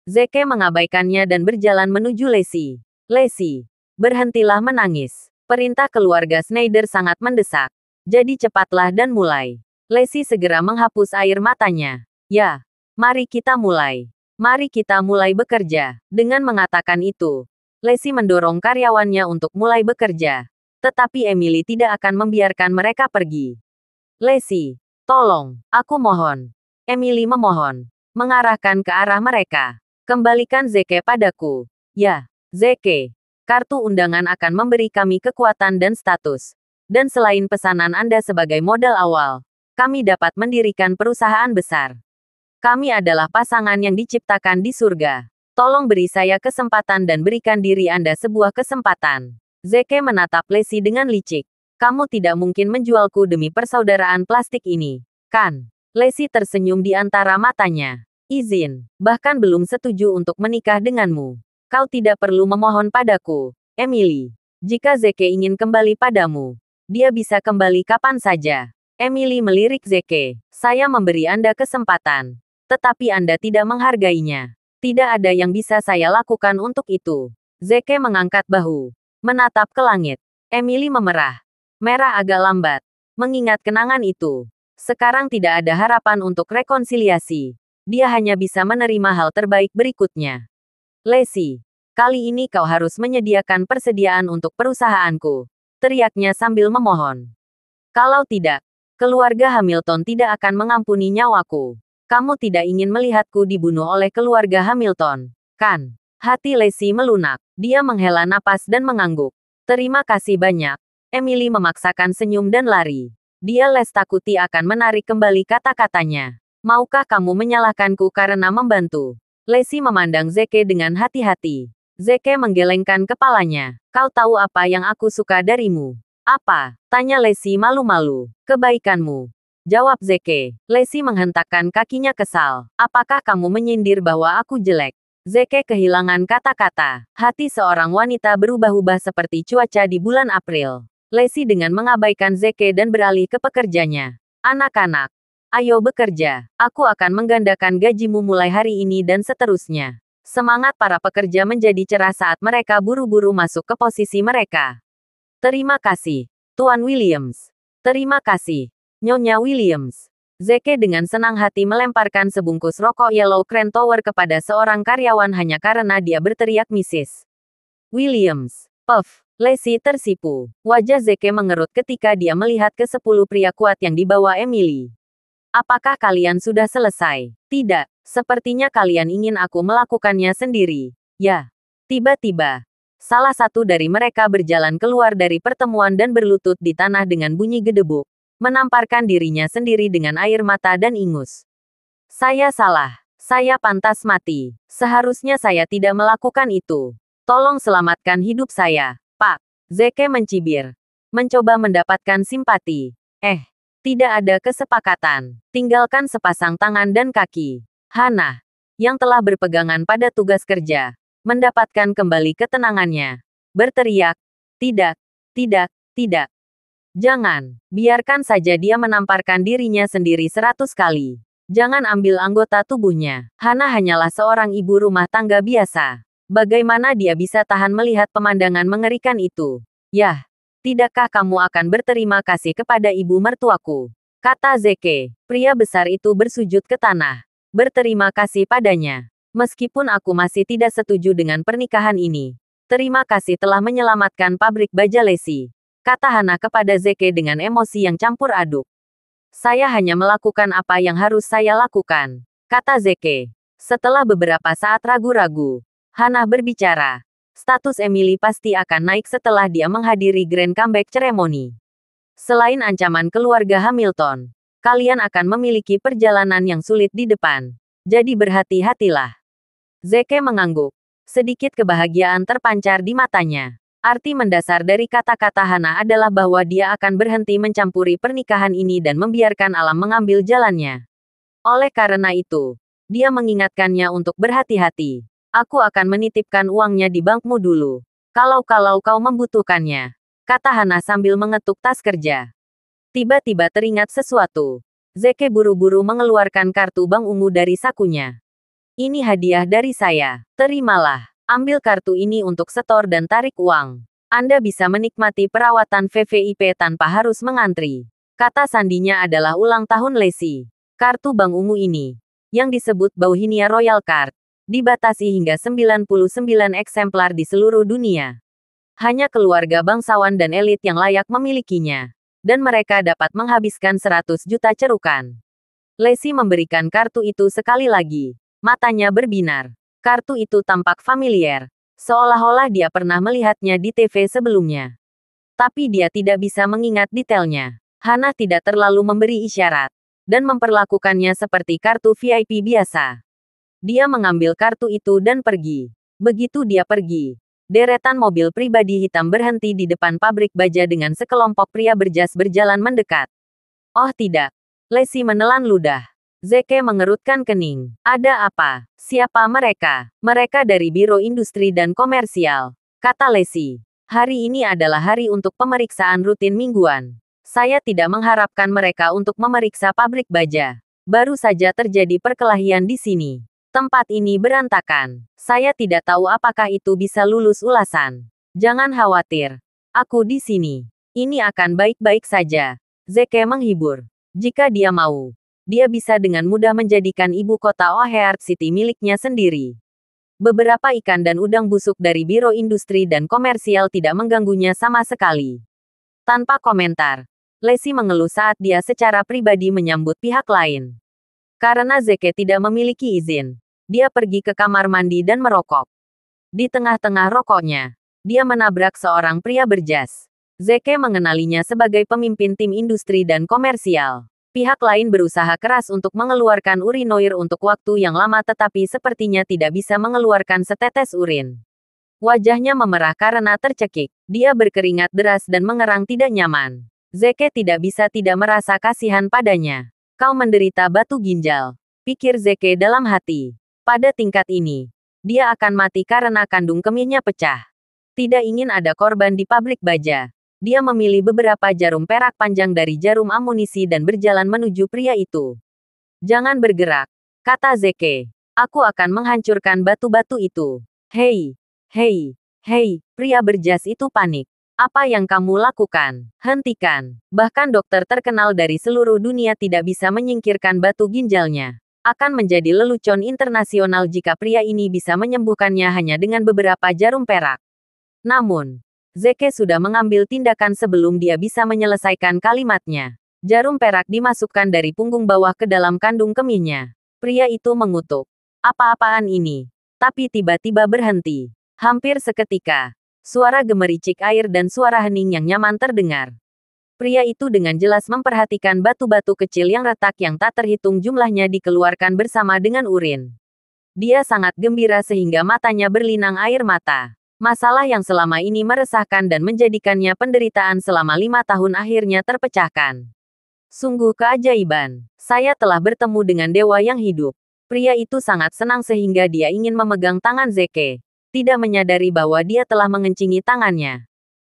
Zeke mengabaikannya dan berjalan menuju Lacey. Lacey, berhentilah menangis. Perintah keluarga Schneider sangat mendesak. Jadi cepatlah dan mulai. Lacey segera menghapus air matanya. Ya, mari kita mulai. Mari kita mulai bekerja. Dengan mengatakan itu, Lacey mendorong karyawannya untuk mulai bekerja. Tetapi Emily tidak akan membiarkan mereka pergi. Lacey, tolong, aku mohon. Emily memohon, mengarahkan ke arah mereka. Kembalikan Zeke padaku. Ya, Zeke. Kartu undangan akan memberi kami kekuatan dan status. Dan selain pesanan Anda sebagai modal awal, kami dapat mendirikan perusahaan besar. Kami adalah pasangan yang diciptakan di surga. Tolong beri saya kesempatan dan berikan diri Anda sebuah kesempatan. Zeke menatap Lacey dengan licik. Kamu tidak mungkin menjualku demi persaudaraan plastik ini, kan? Lacey tersenyum di antara matanya. Izin, bahkan belum setuju untuk menikah denganmu. Kau tidak perlu memohon padaku, Emily. Jika Zeke ingin kembali padamu, dia bisa kembali kapan saja. Emily melirik Zeke. Saya memberi Anda kesempatan, tetapi Anda tidak menghargainya. Tidak ada yang bisa saya lakukan untuk itu. Zeke mengangkat bahu, menatap ke langit. Emily memerah. Merah agak lambat. Mengingat kenangan itu. Sekarang tidak ada harapan untuk rekonsiliasi. Dia hanya bisa menerima hal terbaik berikutnya. Lacey, kali ini kau harus menyediakan persediaan untuk perusahaanku. Teriaknya sambil memohon. Kalau tidak, keluarga Hamilton tidak akan mengampuni nyawaku. Kamu tidak ingin melihatku dibunuh oleh keluarga Hamilton, kan? Hati Lacey melunak. Dia menghela napas dan mengangguk. Terima kasih banyak. Emily memaksakan senyum dan lari. Dia takuti akan menarik kembali kata-katanya. Maukah kamu menyalahkanku karena membantu? Lacey memandang Zeke dengan hati-hati. Zeke menggelengkan kepalanya. Kau tahu apa yang aku suka darimu? Apa? Tanya Lacey malu-malu. Kebaikanmu. Jawab Zeke. Lacey menghentakkan kakinya kesal. Apakah kamu menyindir bahwa aku jelek? Zeke kehilangan kata-kata. Hati seorang wanita berubah-ubah seperti cuaca di bulan April. Lacey dengan mengabaikan Zeke dan beralih ke pekerjanya. Anak-anak, ayo bekerja. Aku akan menggandakan gajimu mulai hari ini dan seterusnya. Semangat para pekerja menjadi cerah saat mereka buru-buru masuk ke posisi mereka. Terima kasih, Tuan Williams. Terima kasih, Nyonya Williams. Zeke dengan senang hati melemparkan sebungkus rokok Yellow Crane Tower kepada seorang karyawan hanya karena dia berteriak Mrs. Williams. Puff. Lacey tersipu. Wajah Zeke mengerut ketika dia melihat ke-10 pria kuat yang dibawa Emily. Apakah kalian sudah selesai? Tidak. Sepertinya kalian ingin aku melakukannya sendiri. Ya. Tiba-tiba, salah satu dari mereka berjalan keluar dari pertemuan dan berlutut di tanah dengan bunyi gedebuk. Menamparkan dirinya sendiri dengan air mata dan ingus. Saya salah. Saya pantas mati. Seharusnya saya tidak melakukan itu. Tolong selamatkan hidup saya, Pak. Zeke mencibir. Mencoba mendapatkan simpati. Tidak ada kesepakatan. Tinggalkan sepasang tangan dan kaki. Hannah, yang telah berpegangan pada tugas kerja, mendapatkan kembali ketenangannya. Berteriak, tidak, tidak, tidak. Jangan, biarkan saja dia menamparkan dirinya sendiri 100 kali. Jangan ambil anggota tubuhnya. Hannah hanyalah seorang ibu rumah tangga biasa. Bagaimana dia bisa tahan melihat pemandangan mengerikan itu? Yah. Tidakkah kamu akan berterima kasih kepada ibu mertuaku? Kata Zeke. Pria besar itu bersujud ke tanah. Berterima kasih padanya. Meskipun aku masih tidak setuju dengan pernikahan ini. Terima kasih telah menyelamatkan pabrik baja Lacey. Kata Hannah kepada Zeke dengan emosi yang campur aduk. Saya hanya melakukan apa yang harus saya lakukan. Kata Zeke. Setelah beberapa saat ragu-ragu, Hannah berbicara. Status Emily pasti akan naik setelah dia menghadiri Grand Comeback Ceremony. Selain ancaman keluarga Hamilton, kalian akan memiliki perjalanan yang sulit di depan. Jadi berhati-hatilah. Zeke mengangguk. Sedikit kebahagiaan terpancar di matanya. Arti mendasar dari kata-kata Hannah adalah bahwa dia akan berhenti mencampuri pernikahan ini dan membiarkan alam mengambil jalannya. Oleh karena itu, dia mengingatkannya untuk berhati-hati. Aku akan menitipkan uangnya di bankmu dulu. Kalau kau membutuhkannya. kata Hana sambil mengetuk tas kerja. Tiba-tiba teringat sesuatu. Zeke buru-buru mengeluarkan kartu bank ungu dari sakunya. Ini hadiah dari saya. Terimalah. Ambil kartu ini untuk setor dan tarik uang. Anda bisa menikmati perawatan VVIP tanpa harus mengantri. Kata sandinya adalah ulang tahun Lacey. Kartu bank ungu ini, yang disebut Bauhinia Royal Card, dibatasi hingga 99 eksemplar di seluruh dunia. Hanya keluarga bangsawan dan elit yang layak memilikinya. Dan mereka dapat menghabiskan 100 juta cerukan. Lacey memberikan kartu itu sekali lagi. Matanya berbinar. Kartu itu tampak familiar. Seolah-olah dia pernah melihatnya di TV sebelumnya. Tapi dia tidak bisa mengingat detailnya. Hana tidak terlalu memberi isyarat. Dan memperlakukannya seperti kartu VIP biasa. Dia mengambil kartu itu dan pergi. Begitu dia pergi, deretan mobil pribadi hitam berhenti di depan pabrik baja dengan sekelompok pria berjas berjalan mendekat. Oh tidak. Lacey menelan ludah. Zeke mengerutkan kening. Ada apa? Siapa mereka? Mereka dari Biro Industri dan Komersial, kata Lacey. Hari ini adalah hari untuk pemeriksaan rutin mingguan. Saya tidak mengharapkan mereka untuk memeriksa pabrik baja. Baru saja terjadi perkelahian di sini. Tempat ini berantakan. Saya tidak tahu apakah itu bisa lulus ulasan. Jangan khawatir. Aku di sini. Ini akan baik-baik saja. Zeke menghibur. Jika dia mau, dia bisa dengan mudah menjadikan ibu kota O'Hare City miliknya sendiri. Beberapa ikan dan udang busuk dari Biro Industri dan Komersial tidak mengganggunya sama sekali. Tanpa komentar, Lacey mengeluh saat dia secara pribadi menyambut pihak lain. Karena Zeke tidak memiliki izin, dia pergi ke kamar mandi dan merokok. Di tengah-tengah rokoknya, dia menabrak seorang pria berjas. Zeke mengenalinya sebagai pemimpin tim industri dan komersial. Pihak lain berusaha keras untuk mengeluarkan urinoir untuk waktu yang lama tetapi sepertinya tidak bisa mengeluarkan setetes urin. Wajahnya memerah karena tercekik. Dia berkeringat deras dan mengerang tidak nyaman. Zeke tidak bisa tidak merasa kasihan padanya. Kau menderita batu ginjal, pikir Zeke dalam hati. Pada tingkat ini, dia akan mati karena kandung kemihnya pecah. Tidak ingin ada korban di pabrik baja. Dia memilih beberapa jarum perak panjang dari jarum amunisi dan berjalan menuju pria itu. Jangan bergerak, kata Zeke. Aku akan menghancurkan batu-batu itu. Hei, hei, hei, pria berjas itu panik. Apa yang kamu lakukan? Hentikan. Bahkan dokter terkenal dari seluruh dunia tidak bisa menyingkirkan batu ginjalnya. Akan menjadi lelucon internasional jika pria ini bisa menyembuhkannya hanya dengan beberapa jarum perak. Namun, Zeke sudah mengambil tindakan sebelum dia bisa menyelesaikan kalimatnya. Jarum perak dimasukkan dari punggung bawah ke dalam kandung kemihnya. Pria itu mengutuk. Apa-apaan ini? Tapi tiba-tiba berhenti. Hampir seketika, suara gemericik air dan suara hening yang nyaman terdengar. Pria itu dengan jelas memperhatikan batu-batu kecil yang retak yang tak terhitung jumlahnya dikeluarkan bersama dengan urin. Dia sangat gembira sehingga matanya berlinang air mata. Masalah yang selama ini meresahkan dan menjadikannya penderitaan selama 5 tahun akhirnya terpecahkan. Sungguh keajaiban. Saya telah bertemu dengan dewa yang hidup. Pria itu sangat senang sehingga dia ingin memegang tangan Zeke. Tidak menyadari bahwa dia telah mengencingi tangannya.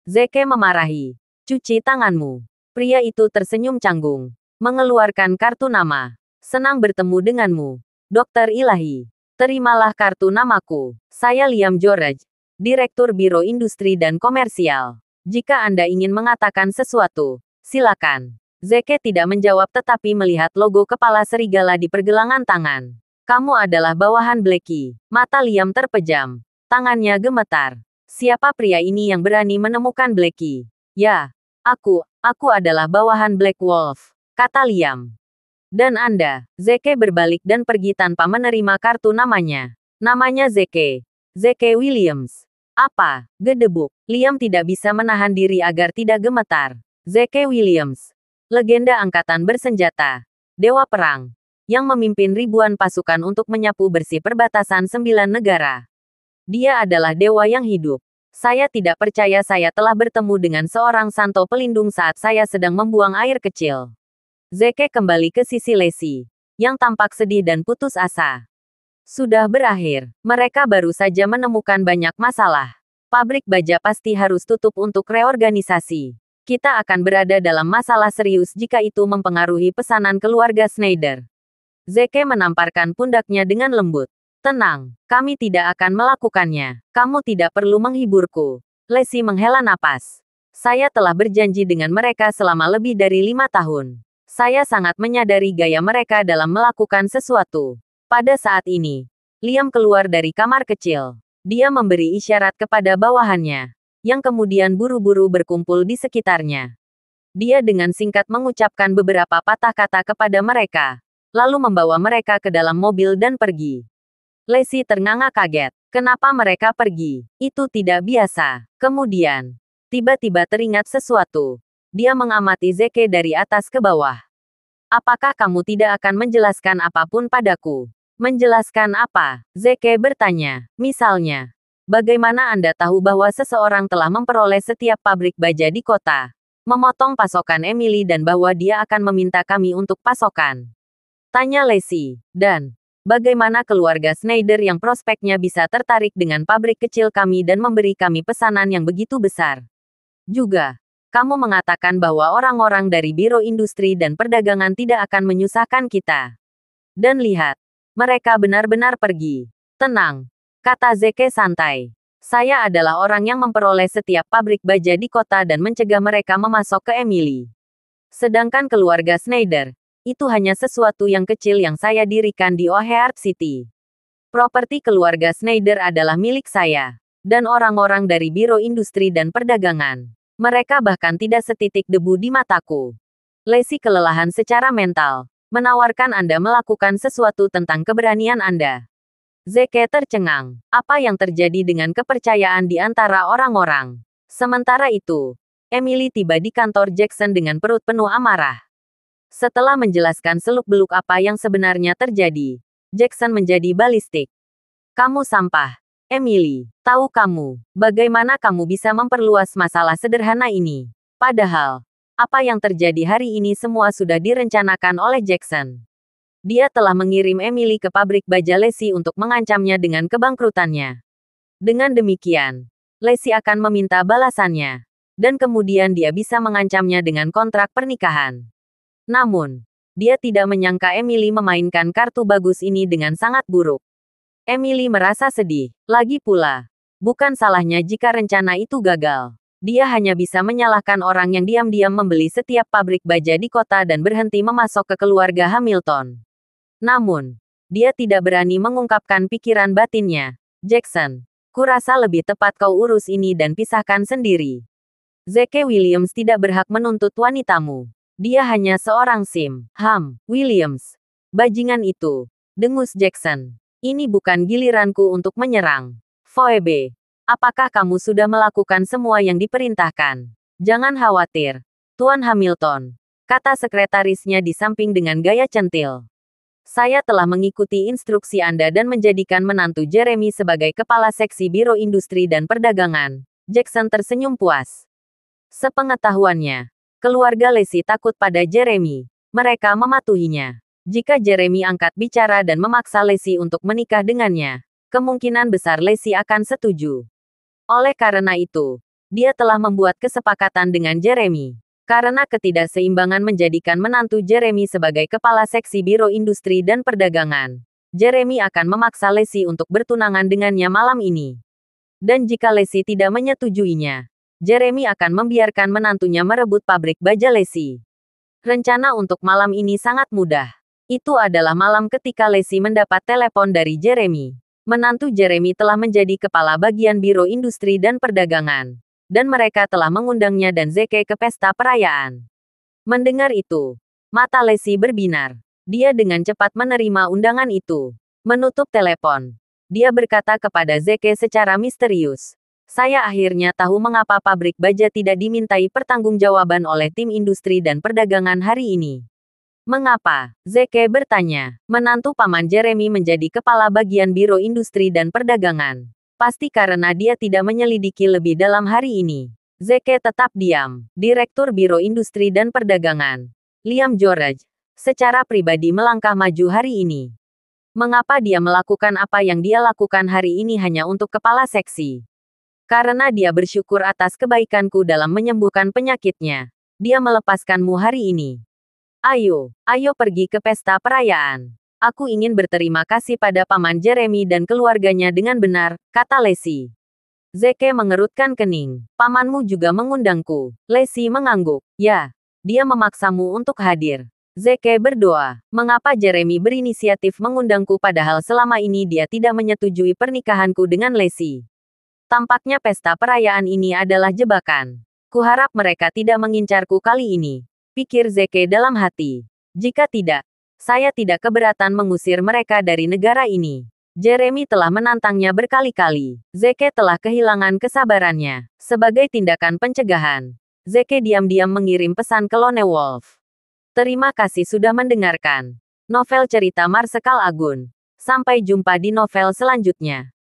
Zeke memarahi. Cuci tanganmu. Pria itu tersenyum canggung. Mengeluarkan kartu nama. Senang bertemu denganmu, Dokter Ilahi. Terimalah kartu namaku. Saya Liam George, Direktur Biro Industri dan Komersial. Jika Anda ingin mengatakan sesuatu, silakan. Zeke tidak menjawab tetapi melihat logo kepala serigala di pergelangan tangan. Kamu adalah bawahan Blackie. Mata Liam terpejam. Tangannya gemetar. Siapa pria ini yang berani menemukan Blackie? Ya, aku adalah bawahan Black Wolf, kata Liam. Dan Anda, Zeke berbalik dan pergi tanpa menerima kartu namanya. Namanya Zeke. Zeke Williams. Apa? Gedebuk. Liam tidak bisa menahan diri agar tidak gemetar. Zeke Williams. Legenda angkatan bersenjata. Dewa perang. Yang memimpin ribuan pasukan untuk menyapu bersih perbatasan 9 negara. Dia adalah dewa yang hidup. Saya tidak percaya saya telah bertemu dengan seorang santo pelindung saat saya sedang membuang air kecil. Zeke kembali ke sisi Lacey, yang tampak sedih dan putus asa. Sudah berakhir. Mereka baru saja menemukan banyak masalah. Pabrik baja pasti harus tutup untuk reorganisasi. Kita akan berada dalam masalah serius jika itu mempengaruhi pesanan keluarga Schneider. Zeke menamparkan pundaknya dengan lembut. Tenang, kami tidak akan melakukannya. Kamu tidak perlu menghiburku. Lacey menghela napas. Saya telah berjanji dengan mereka selama lebih dari 5 tahun. Saya sangat menyadari gaya mereka dalam melakukan sesuatu. Pada saat ini, Liam keluar dari kamar kecil. Dia memberi isyarat kepada bawahannya, yang kemudian buru-buru berkumpul di sekitarnya. Dia dengan singkat mengucapkan beberapa patah kata kepada mereka, lalu membawa mereka ke dalam mobil dan pergi. Lacey ternganga kaget. Kenapa mereka pergi? Itu tidak biasa. Kemudian, tiba-tiba teringat sesuatu. Dia mengamati Zeke dari atas ke bawah. Apakah kamu tidak akan menjelaskan apapun padaku? Menjelaskan apa? Zeke bertanya. Misalnya, bagaimana Anda tahu bahwa seseorang telah memperoleh setiap pabrik baja di kota, memotong pasokan Emily dan bahwa dia akan meminta kami untuk pasokan? Tanya Lacey. Dan, bagaimana keluarga Schneider yang prospeknya bisa tertarik dengan pabrik kecil kami dan memberi kami pesanan yang begitu besar? Juga, kamu mengatakan bahwa orang-orang dari Biro Industri dan Perdagangan tidak akan menyusahkan kita. Dan lihat, mereka benar-benar pergi. Tenang, kata Zeke santai. Saya adalah orang yang memperoleh setiap pabrik baja di kota dan mencegah mereka memasok ke Emily. Sedangkan keluarga Schneider, itu hanya sesuatu yang kecil yang saya dirikan di O'Hare City. Properti keluarga Schneider adalah milik saya. Dan orang-orang dari Biro Industri dan Perdagangan. Mereka bahkan tidak setitik debu di mataku. Lacey kelelahan secara mental. Menawarkan Anda melakukan sesuatu tentang keberanian Anda. Zeke tercengang. Apa yang terjadi dengan kepercayaan di antara orang-orang? Sementara itu, Emily tiba di kantor Jackson dengan perut penuh amarah. Setelah menjelaskan seluk-beluk apa yang sebenarnya terjadi, Jackson menjadi balistik. Kamu sampah. Emily, tahu kamu, bagaimana kamu bisa memperluas masalah sederhana ini? Padahal, apa yang terjadi hari ini semua sudah direncanakan oleh Jackson. Dia telah mengirim Emily ke pabrik baja Lacey untuk mengancamnya dengan kebangkrutannya. Dengan demikian, Lacey akan meminta balasannya. Dan kemudian dia bisa mengancamnya dengan kontrak pernikahan. Namun, dia tidak menyangka Emily memainkan kartu bagus ini dengan sangat buruk. Emily merasa sedih. Lagi pula, bukan salahnya jika rencana itu gagal. Dia hanya bisa menyalahkan orang yang diam-diam membeli setiap pabrik baja di kota dan berhenti memasok ke keluarga Hamilton. Namun, dia tidak berani mengungkapkan pikiran batinnya. Jackson, kurasa lebih tepat kau urus ini dan pisahkan sendiri. Zeke Williams tidak berhak menuntut wanitamu. Dia hanya seorang sim. Williams. Bajingan itu. Dengus Jackson. Ini bukan giliranku untuk menyerang. Phoebe. Apakah kamu sudah melakukan semua yang diperintahkan? Jangan khawatir, Tuan Hamilton, kata sekretarisnya di samping dengan gaya centil. Saya telah mengikuti instruksi Anda dan menjadikan menantu Jeremy sebagai kepala seksi Biro Industri dan Perdagangan. Jackson tersenyum puas. Sepengetahuannya, keluarga Lacey takut pada Jeremy. Mereka mematuhinya. Jika Jeremy angkat bicara dan memaksa Lacey untuk menikah dengannya, kemungkinan besar Lacey akan setuju. Oleh karena itu, dia telah membuat kesepakatan dengan Jeremy. Karena ketidakseimbangan menjadikan menantu Jeremy sebagai kepala seksi Biro Industri dan Perdagangan, Jeremy akan memaksa Lacey untuk bertunangan dengannya malam ini. Dan jika Lacey tidak menyetujuinya, Jeremy akan membiarkan menantunya merebut pabrik baja Lacey. Rencana untuk malam ini sangat mudah. Itu adalah malam ketika Lacey mendapat telepon dari Jeremy. Menantu Jeremy telah menjadi kepala bagian Biro Industri dan Perdagangan. Dan mereka telah mengundangnya dan Zeke ke pesta perayaan. Mendengar itu, mata Lacey berbinar. Dia dengan cepat menerima undangan itu. Menutup telepon. Dia berkata kepada Zeke secara misterius. Saya akhirnya tahu mengapa pabrik baja tidak dimintai pertanggungjawaban oleh tim industri dan perdagangan hari ini. Mengapa? Zeke bertanya. Menantu paman Jeremy menjadi kepala bagian Biro Industri dan Perdagangan. Pasti karena dia tidak menyelidiki lebih dalam hari ini. Zeke tetap diam. Direktur Biro Industri dan Perdagangan, Liam George, secara pribadi melangkah maju hari ini. Mengapa dia melakukan apa yang dia lakukan hari ini hanya untuk kepala seksi? Karena dia bersyukur atas kebaikanku dalam menyembuhkan penyakitnya. Dia melepaskanmu hari ini. Ayo pergi ke pesta perayaan. Aku ingin berterima kasih pada Paman Jeremy dan keluarganya dengan benar, kata Lacey. Zeke mengerutkan kening. Pamanmu juga mengundangku. Lacey mengangguk. Ya, dia memaksamu untuk hadir. Zeke berdoa. Mengapa Jeremy berinisiatif mengundangku padahal selama ini dia tidak menyetujui pernikahanku dengan Lacey? Tampaknya pesta perayaan ini adalah jebakan. Kuharap mereka tidak mengincarku kali ini. Pikir Zeke dalam hati. Jika tidak, saya tidak keberatan mengusir mereka dari negara ini. Jeremy telah menantangnya berkali-kali. Zeke telah kehilangan kesabarannya. Sebagai tindakan pencegahan, Zeke diam-diam mengirim pesan ke Lone Wolf. Terima kasih sudah mendengarkan. Novel cerita Marsekal Agun. Sampai jumpa di novel selanjutnya.